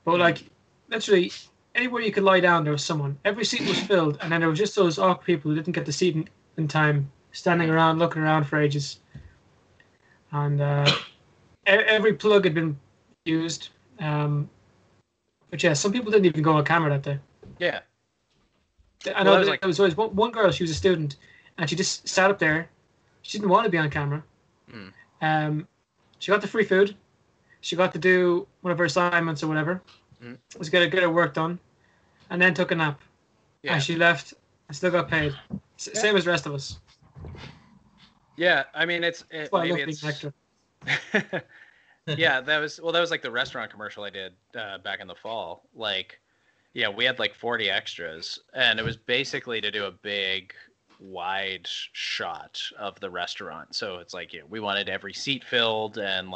But, like, literally, anywhere you could lie down, there was someone. Every seat was filled, and then there was just those awkward people who didn't get the seat in time, standing around, looking around for ages. And every plug had been used. But, yeah, some people didn't even go on camera that day. Yeah. I know there was always one girl, she was a student, and she just sat up there. She didn't want to be on camera. She got the free food. She got to do one of her assignments or whatever. Was get her work done, and then took a nap. Yeah. And she left and still got paid. Same as the rest of us. Yeah, I mean maybe it's yeah, that was like the restaurant commercial I did back in the fall. Like, yeah, we had like 40 extras, and it was basically to do a big wide shot of the restaurant. So it's like, we wanted every seat filled, and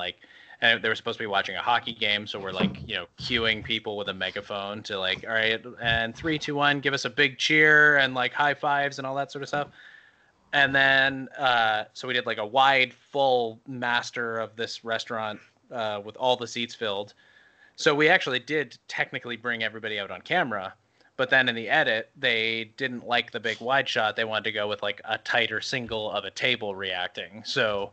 they were supposed to be watching a hockey game, so we're like, cueing people with a megaphone to like, all right, and 3, 2, 1, give us a big cheer and like high fives and all that sort of stuff. And then so we did like a wide full master of this restaurant with all the seats filled. So we actually did technically bring everybody out on camera, but then in the edit, they didn't like the big wide shot. They wanted to go with like a tighter single of a table reacting. So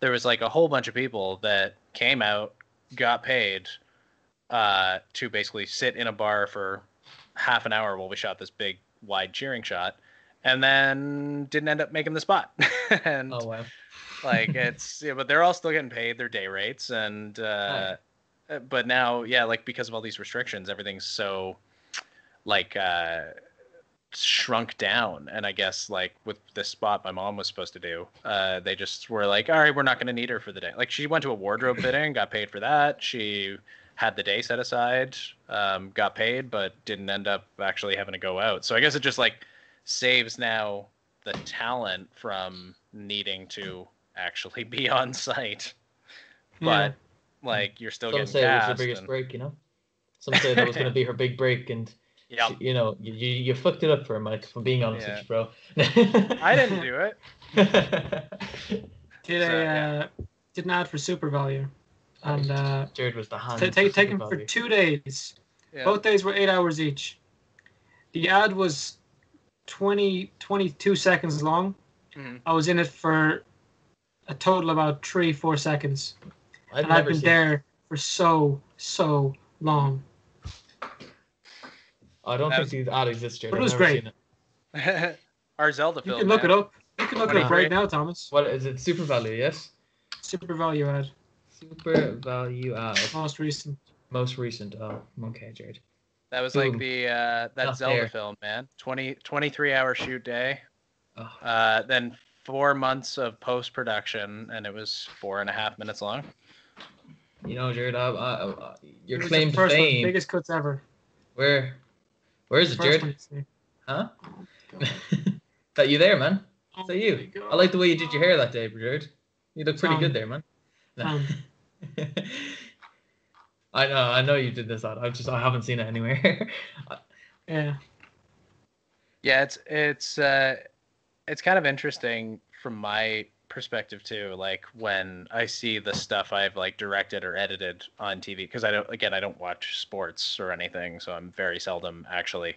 there was like a whole bunch of people that came out, got paid to basically sit in a bar for half an hour while we shot this big wide cheering shot, and then didn't end up making the spot. And oh, wow. Like, it's, but they're all still getting paid their day rates. And but now, like, because of all these restrictions, everything's so like shrunk down. And I guess like with this spot my mom was supposed to do, they just were like, all right, we're not going to need her for the day. Like, she went to a wardrobe fitting, got paid for that. She had the day set aside, got paid, but didn't end up actually having to go out. So I guess it just like saves now the talent from needing to actually be on site. But like, you're still Some getting say cast. It was her biggest break, Some say that was going to be her big break, and you fucked it up for her, Mike. If I'm being honest with you, bro. I didn't do it. Did an ad for Super Value, and Jared was the hand. Taken for 2 days. Yeah. Both days were 8 hours each. The ad was 22 seconds long. I was in it for a total about 3-4 seconds. I've been there for so long. I don't think the ad exists, Jared. But it was great. Our Zelda film. You can look it up. You can look it up right now, Thomas. What is it? Super Value, yes? Super Value ad. Super Value ad. Most recent. Oh, okay, Jared. That was like the that Zelda film, man. 23-hour shoot day. Oh. Then 4 months of post-production, and it was 4.5 minutes long. Jared, your claim to fame. Biggest cuts ever. Where is it, Jared? Huh? That you there, man? Is that you? I like the way you did your hair that day, Jared. You look pretty good there, man. I know you did this ad. I haven't seen it anywhere. Yeah. Yeah, it's kind of interesting from my perspective too. Like, when I see the stuff I've like directed or edited on TV, because I don't watch sports or anything, so I'm very seldom actually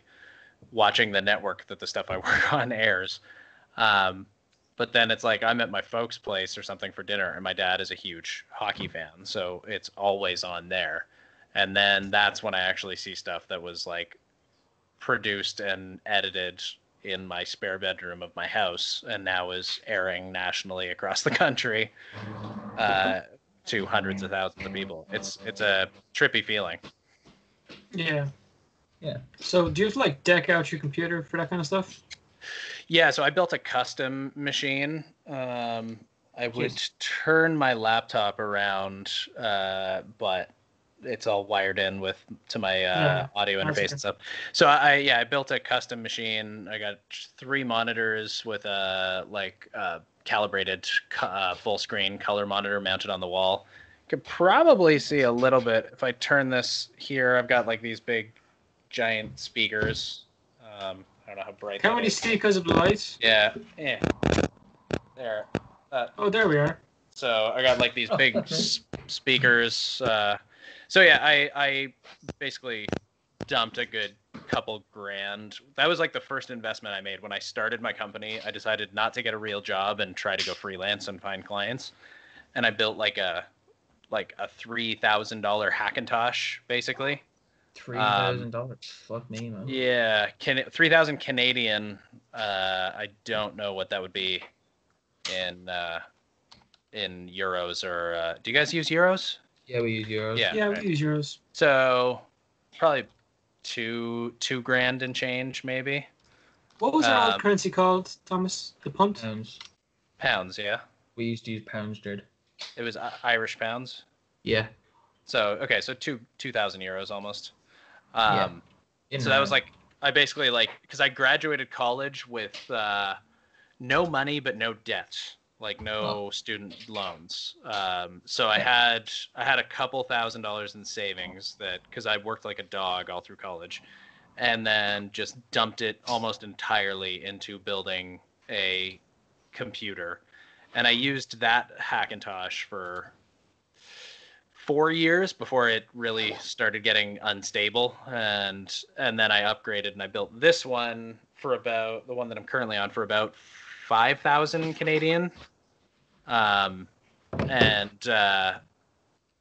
watching the network that the stuff I work on airs. But then it's like I'm at my folks' place or something for dinner, and my dad is a huge hockey fan, so it's always on there. And then that's when I actually see stuff that was like produced and edited in my spare bedroom of my house, and now is airing nationally across the country to hundreds of thousands of people. It's a trippy feeling. Yeah. So do you have to like deck out your computer for that kind of stuff? Yeah, so I built a custom machine. I would turn my laptop around, but it's all wired in to my audio interface and stuff. So I built a custom machine. I got 3 monitors with a calibrated full screen color monitor mounted on the wall. You could probably see a little bit if I turn this here. I've got like these big giant speakers. I don't know how bright. Can't really see because of the light. Yeah. There. Oh, there we are. So I got like these big speakers. So yeah, I basically dumped a good couple grand. That was like the first investment I made when I started my company. I decided not to get a real job and try to go freelance and find clients. And I built like a $3,000 Hackintosh, basically. $3,000. Fuck me, man. Yeah, 3,000 Canadian. I don't know what that would be in euros or. Do you guys use euros? Yeah, we use euros. Yeah, we use euros. So probably two grand and change, maybe. What was our old currency called, Thomas? The punt? Pounds, yeah. We used to use pounds, dude. It was Irish pounds. Yeah. So okay, so 2,000 euros almost. Yeah. So that was like I basically because I graduated college with no money but no debt, like no student loans. So I had a couple $1,000s in savings because I worked like a dog all through college, and then just dumped it almost entirely into building a computer, and I used that Hackintosh for 4 years before it really started getting unstable, and then I upgraded and I built this one for about the one that I'm currently on for about 5,000 Canadian, and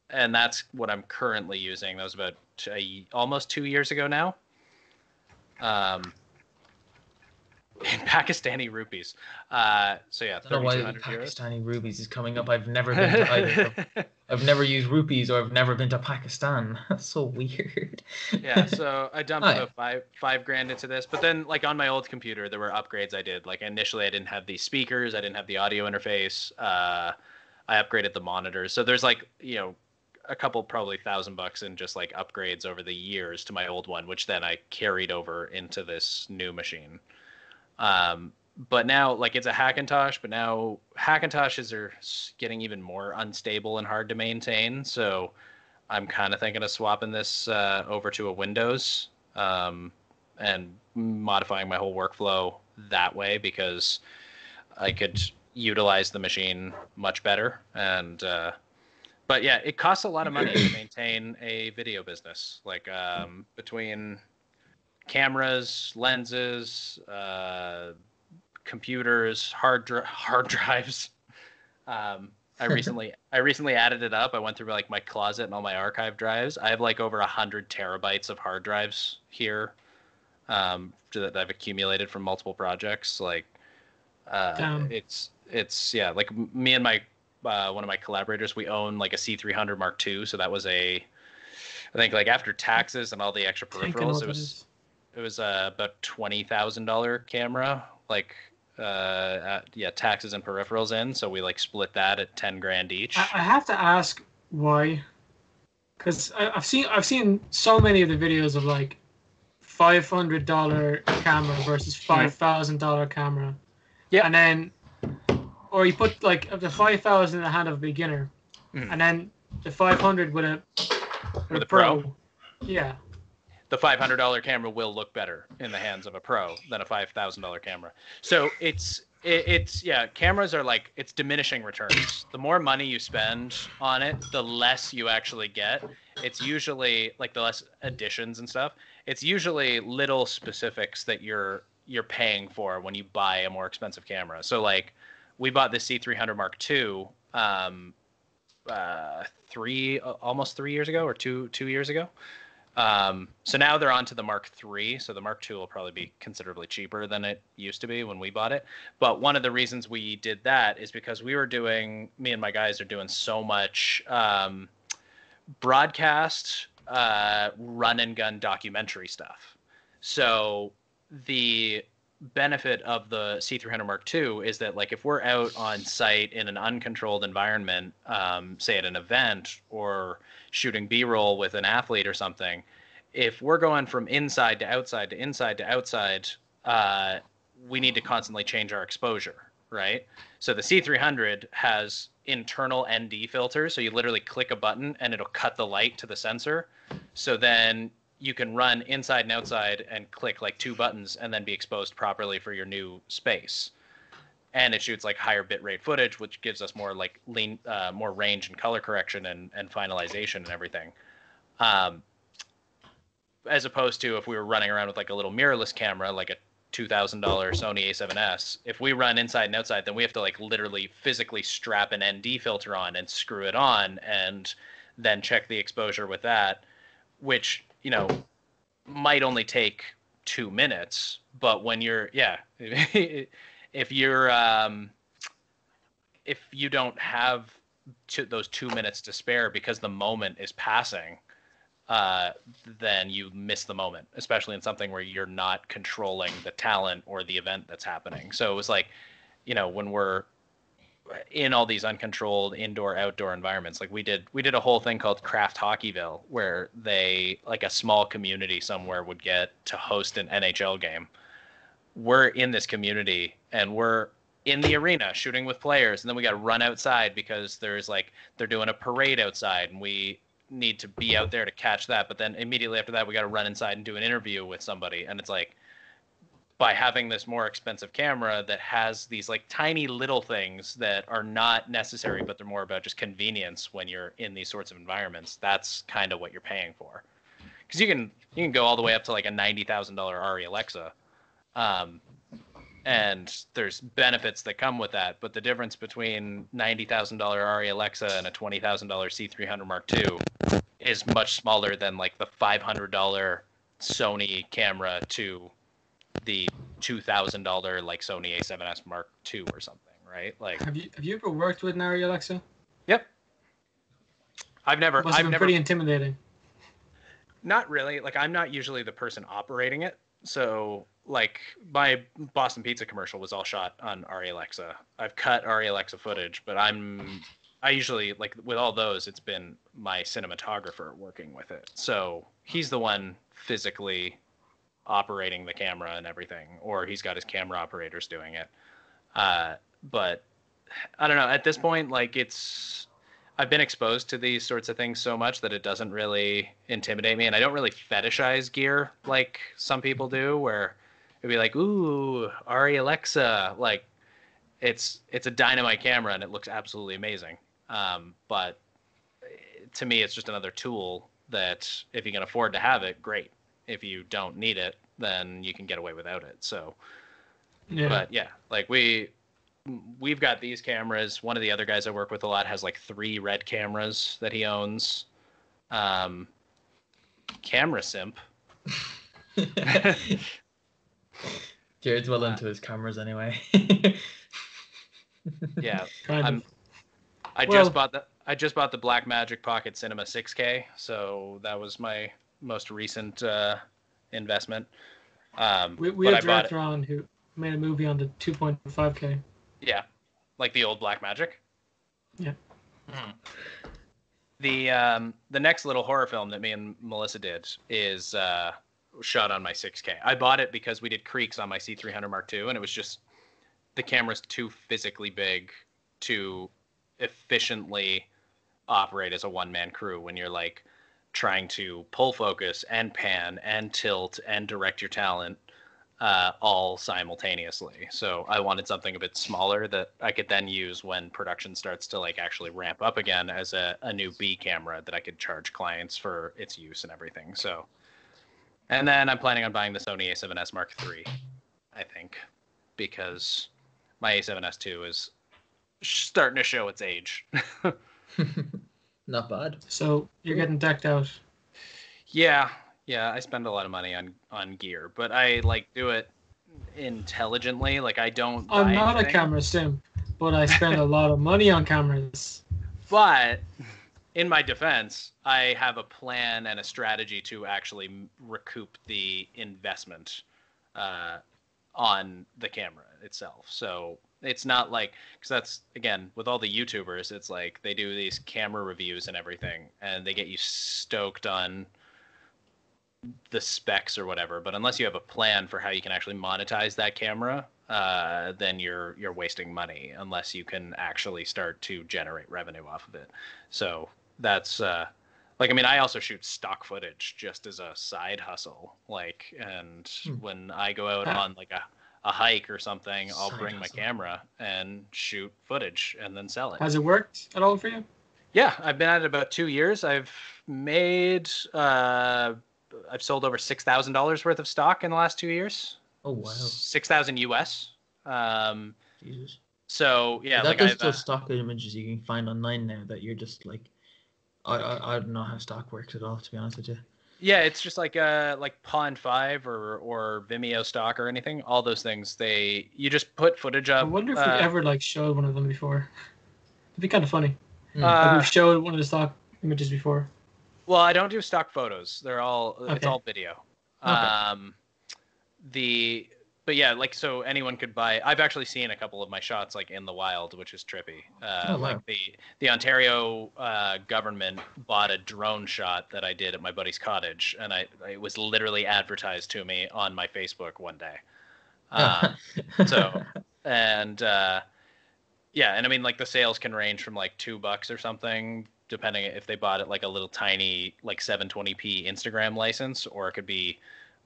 that's what I'm currently using. That was about almost 2 years ago now. In Pakistani rupees. So yeah, 3,200 euros. Pakistani rupees is coming up. I've never been to either. I've never used rupees, or I've never been to Pakistan. That's so weird. Yeah, so I dumped about five grand into this, but then like on my old computer, there were upgrades I did. Like initially, I didn't have these speakers, I didn't have the audio interface. I upgraded the monitors. So there's like a couple probably $1,000 in just like upgrades over the years to my old one, which then I carried over into this new machine. But now, like, it's a Hackintosh, but now Hackintoshes are getting even more unstable and hard to maintain. So I'm kind of thinking of swapping this over to a Windows and modifying my whole workflow that way, because I could utilize the machine much better. And but yeah, it costs a lot of money to maintain a video business, like between cameras, lenses, computers, hard drives. I recently added it up. I went through like my closet and all my archive drives. I have like over 100 terabytes of hard drives here that I've accumulated from multiple projects. Like it's yeah, like me and my one of my collaborators, we own like a C300 Mark II. So that was I think like after taxes and all the extra peripherals, it was about $20,000 camera, like taxes and peripherals in. So we like split that at 10 grand each. I have to ask why, because I've seen so many of the videos of like $500 camera versus $5,000 camera. Yeah, and then or you put like the 5,000 in the hand of a beginner, and then the 500 with a pro. Yeah. The $500 camera will look better in the hands of a pro than a $5,000 camera. So it's cameras are like, it's diminishing returns. The more money you spend on it, the less you actually get. It's usually like the less additions and stuff. It's usually little specifics that you're paying for when you buy a more expensive camera. So like we bought the C300 Mark II almost 3 years ago, or two years ago. So now they're on to the Mark III. So the Mark II will probably be considerably cheaper than it used to be when we bought it. But one of the reasons we did that is because me and my guys are doing so much broadcast, run and gun documentary stuff. So benefit of the C300 Mark II is that, like, if we're out on site in an uncontrolled environment, say at an event or shooting B-roll with an athlete or something, if we're going from inside to outside to inside to outside, we need to constantly change our exposure, right? So the C300 has internal ND filters, so you literally click a button and it'll cut the light to the sensor. So then you can run inside and outside and click like 2 buttons and then be exposed properly for your new space. And it shoots like higher bitrate footage, which gives us more like more range and color correction and finalization and everything. As opposed to if we were running around with like a little mirrorless camera, like a $2,000 Sony A7S, if we run inside and outside, then we have to like literally physically strap an ND filter on and screw it on and then check the exposure with that, which, you know, might only take 2 minutes, but when you're, if you don't have those 2 minutes to spare because the moment is passing, then you miss the moment, especially in something where you're not controlling the talent or the event that's happening. So it was like, you know, when we're in all these uncontrolled indoor outdoor environments, like we did a whole thing called Craft Hockeyville, where they, like a small community somewhere, would get to host an NHL game. We're in this community and we're in the arena shooting with players, and then we got to run outside because there's like, they're doing a parade outside and we need to be out there to catch that. But then immediately after that, we got to run inside and do an interview with somebody. And it's like, by having this more expensive camera that has these like tiny little things that are not necessary, but they're more about just convenience when you're in these sorts of environments, that's kind of what you're paying for. Because you can go all the way up to like a $90,000 ARRI Alexa, and there's benefits that come with that. But the difference between $90,000 ARRI Alexa and a $20,000 C300 Mark II is much smaller than like the $500 Sony camera to the $2,000 like Sony A7S Mark II or something, right? Like, have you ever worked with an ARRI Alexa? Yep. I've never. Pretty intimidating. Not really. Like, I'm not usually the person operating it. So, like, my Boston Pizza commercial was all shot on ARRI Alexa. I've cut ARRI Alexa footage, but I usually, like, with all those, it's been my cinematographer working with it. So he's the one physically operating the camera and everything, or he's got his camera operators doing it. But I don't know, at this point, like, I've been exposed to these sorts of things so much that it doesn't really intimidate me, and I don't really fetishize gear like some people do, where it'd be like, ooh, ARRI Alexa, like, it's a dynamite camera and it looks absolutely amazing. But to me, it's just another tool that if you can afford to have it, great. If you don't need it, then you can get away without it. So, yeah. But yeah, like we've got these cameras. One of the other guys I work with a lot has like 3 Red cameras that he owns. Camera simp. Jared's well into his cameras anyway. Yeah, kind of. I just bought the Blackmagic Pocket Cinema 6K, so that was my most recent investment. We have a director on who made a movie on the 2.5K. Yeah, like the old Blackmagic. Yeah. Mm. The next little horror film that me and Melissa did is shot on my 6K. I bought it because we did Creeks on my C300 Mark II, and it was just, the camera's too physically big to efficiently operate as a one-man crew when you're like trying to pull focus and pan and tilt and direct your talent all simultaneously. So I wanted something a bit smaller that I could then use when production starts to like actually ramp up again as a new B camera that I could charge clients for its use and everything. So, and then I'm planning on buying the Sony A7S Mark III, I think, because my A7S II is starting to show its age. Not bad. So you're getting decked out. Yeah, I spend a lot of money on gear, but I like do it intelligently. Like I don't. I'm not a camera sim, but I spend a lot of money on cameras. But in my defense, I have a plan and a strategy to actually recoup the investment. on the camera itself. So it's not like, because that's, again, with all the YouTubers, it's like they do these camera reviews and everything, and they get you stoked on the specs or whatever. But unless you have a plan for how you can actually monetize that camera, then you're wasting money unless you can actually start to generate revenue off of it. So that's like, I mean, I also shoot stock footage just as a side hustle. Like, and when I go out on like a hike or something, I'll bring my camera and shoot footage and then sell it. Has it worked at all for you? Yeah, I've been at it about 2 years. I've sold over $6,000 worth of stock in the last 2 years. Oh wow. 6,000 US. Jesus. So yeah, That like is those stock images you can find online now that you're just like, I don't know how stock works at all, to be honest with you. Yeah, it's just like Pawn 5 or Vimeo stock or anything. All those things, you just put footage up. I wonder if we ever like showed one of them before. It'd be kind of funny. Like we've showed one of the stock images before. Well, I don't do stock photos. It's all video. Okay. But yeah, like, so anyone could buy. I've actually seen a couple of my shots like in the wild, which is trippy. Wow. Like the Ontario government bought a drone shot that I did at my buddy's cottage, and it was literally advertised to me on my Facebook one day. Yeah, and I mean, like, the sales can range from like $2 or something, depending if they bought it like a little tiny like 720p Instagram license, or it could be,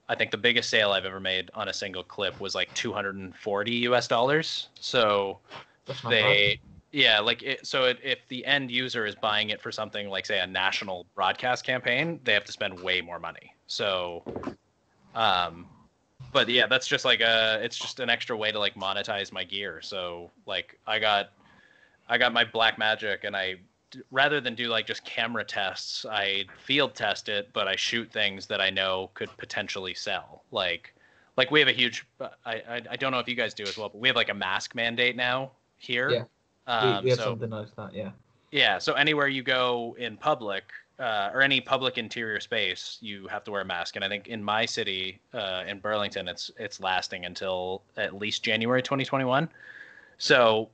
I think the biggest sale I've ever made on a single clip was like $240. So That's not bad. yeah, like if the end user is buying it for something like, say, a national broadcast campaign, they have to spend way more money. So, but yeah, that's just like it's just an extra way to like monetize my gear. So like I got my Black Magic, and rather than do like just camera tests, I field test it, but I shoot things that I know could potentially sell. Like we have a huge, I don't know if you guys do as well, but we have like a mask mandate now here. Yeah, we have something like that. Yeah. Yeah. So anywhere you go in public, or any public interior space, you have to wear a mask. And I think in my city, in Burlington, it's lasting until at least January 2021. So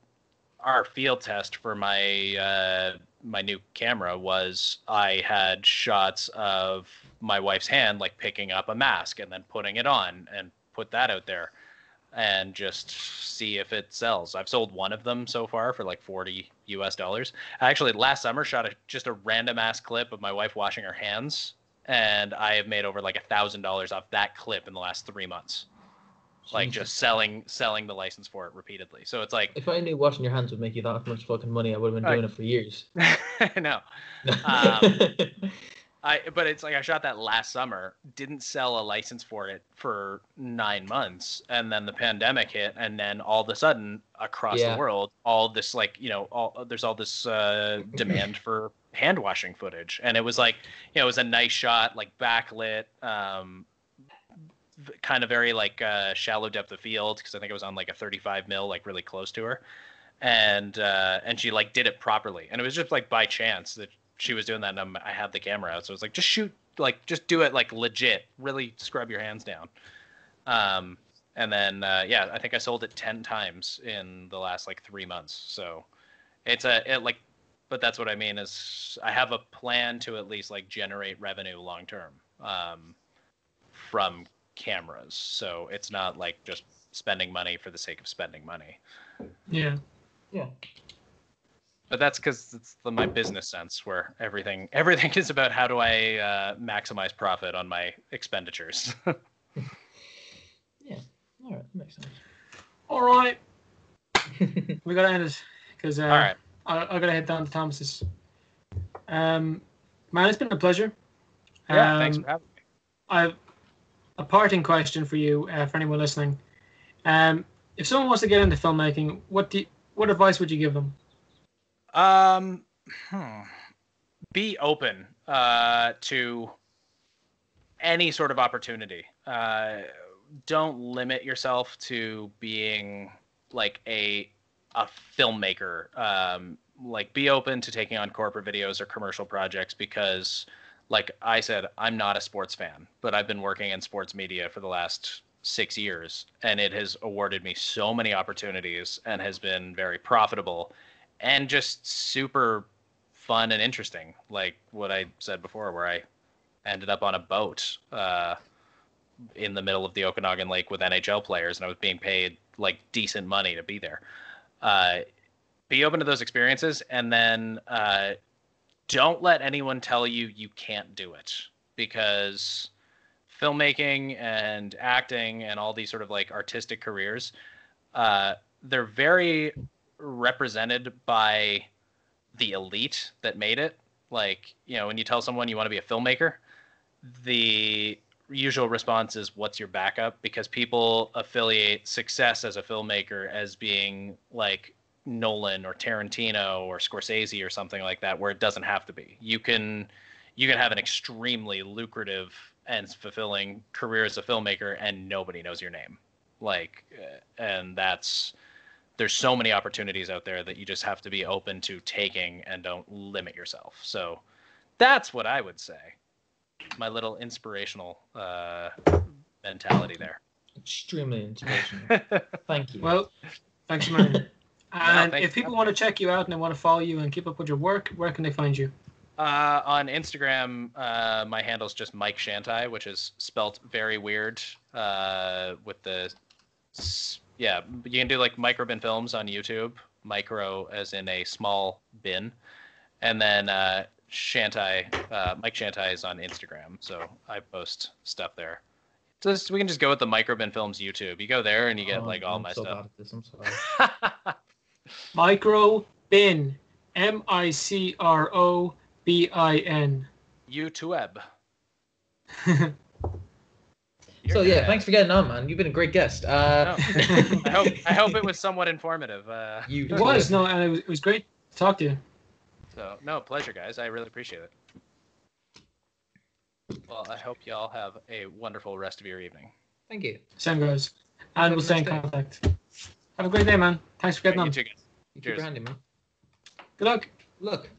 our field test for my my new camera was, I had shots of my wife's hand like picking up a mask and then putting it on, and put that out there and just see if it sells. I've sold one of them so far for like $40. I actually last summer shot just a random ass clip of my wife washing her hands, and I have made over like $1,000 off that clip in the last 3 months. Like just selling the license for it repeatedly. So it's like, if I knew washing your hands would make you that much fucking money, I would have been doing it for years. No. But it's like, I shot that last summer, didn't sell a license for it for 9 months, and then the pandemic hit, and then all of a sudden across the world, all this like, there's all this demand for hand washing footage, and it was like, it was a nice shot, like backlit, kind of very like shallow depth of field, because I think it was on like a 35 mil, like really close to her, and she like did it properly, and it was just like by chance that she was doing that, and I had the camera out, so it was like, just shoot, like just do it like legit, really scrub your hands down. And then yeah, I think I sold it 10 times in the last like 3 months. So but that's what I mean, is I have a plan to at least like generate revenue long term from cameras. So it's not like just spending money for the sake of spending money. Yeah. But that's because it's my business sense, where everything is about how do I maximize profit on my expenditures. Yeah. All right, that makes sense. All right. We gotta end it, because all right, I gotta head down to Thomas's. Man, it's been a pleasure. Yeah, thanks for having me. I've a parting question for you, for anyone listening. If someone wants to get into filmmaking, what advice would you give them? Be open to any sort of opportunity. Don't limit yourself to being like a filmmaker. Like, be open to taking on corporate videos or commercial projects, because like I said, I'm not a sports fan, but I've been working in sports media for the last 6 years, and it has awarded me so many opportunities and has been very profitable and just super fun and interesting. Like what I said before, where I ended up on a boat in the middle of the Okanagan Lake with NHL players, and I was being paid like decent money to be there. Be open to those experiences, and then don't let anyone tell you you can't do it, because filmmaking and acting and all these sort of like artistic careers, they're very represented by the elite that made it. Like, you know, when you tell someone you want to be a filmmaker, the usual response is, what's your backup? Because people affiliate success as a filmmaker as being like Nolan or Tarantino or Scorsese or something like that, where it doesn't have to be. You can have an extremely lucrative and fulfilling career as a filmmaker and nobody knows your name. Like, and there's so many opportunities out there that you just have to be open to taking and don't limit yourself. So that's what I would say. My little inspirational mentality there. Extremely inspirational. Thank you. Well, thanks, man. And if people want to check you out and they want to follow you and keep up with your work, where can they find you? On Instagram, my handle's just Mike Chantaj, which is spelt very weird. With the you can do like Microbin Films on YouTube, micro as in a small bin, and then Chantaj, Mike Chantaj is on Instagram, so I post stuff there. We can just go with the Microbin Films YouTube. You go there and you get all my stuff. Bad at this. I'm sorry. Microbin, MICROBIN. YouTube. So yeah, thanks for getting on, man. You've been a great guest. I hope it was somewhat informative. It was, and it was great to talk to you. So no, pleasure, guys. I really appreciate it. Well, I hope y'all have a wonderful rest of your evening. Thank you. Same guys, and we'll stay in contact. Have a great day, man. Thanks for getting on. You too, guys. You keep your handy, man. Good luck. Look.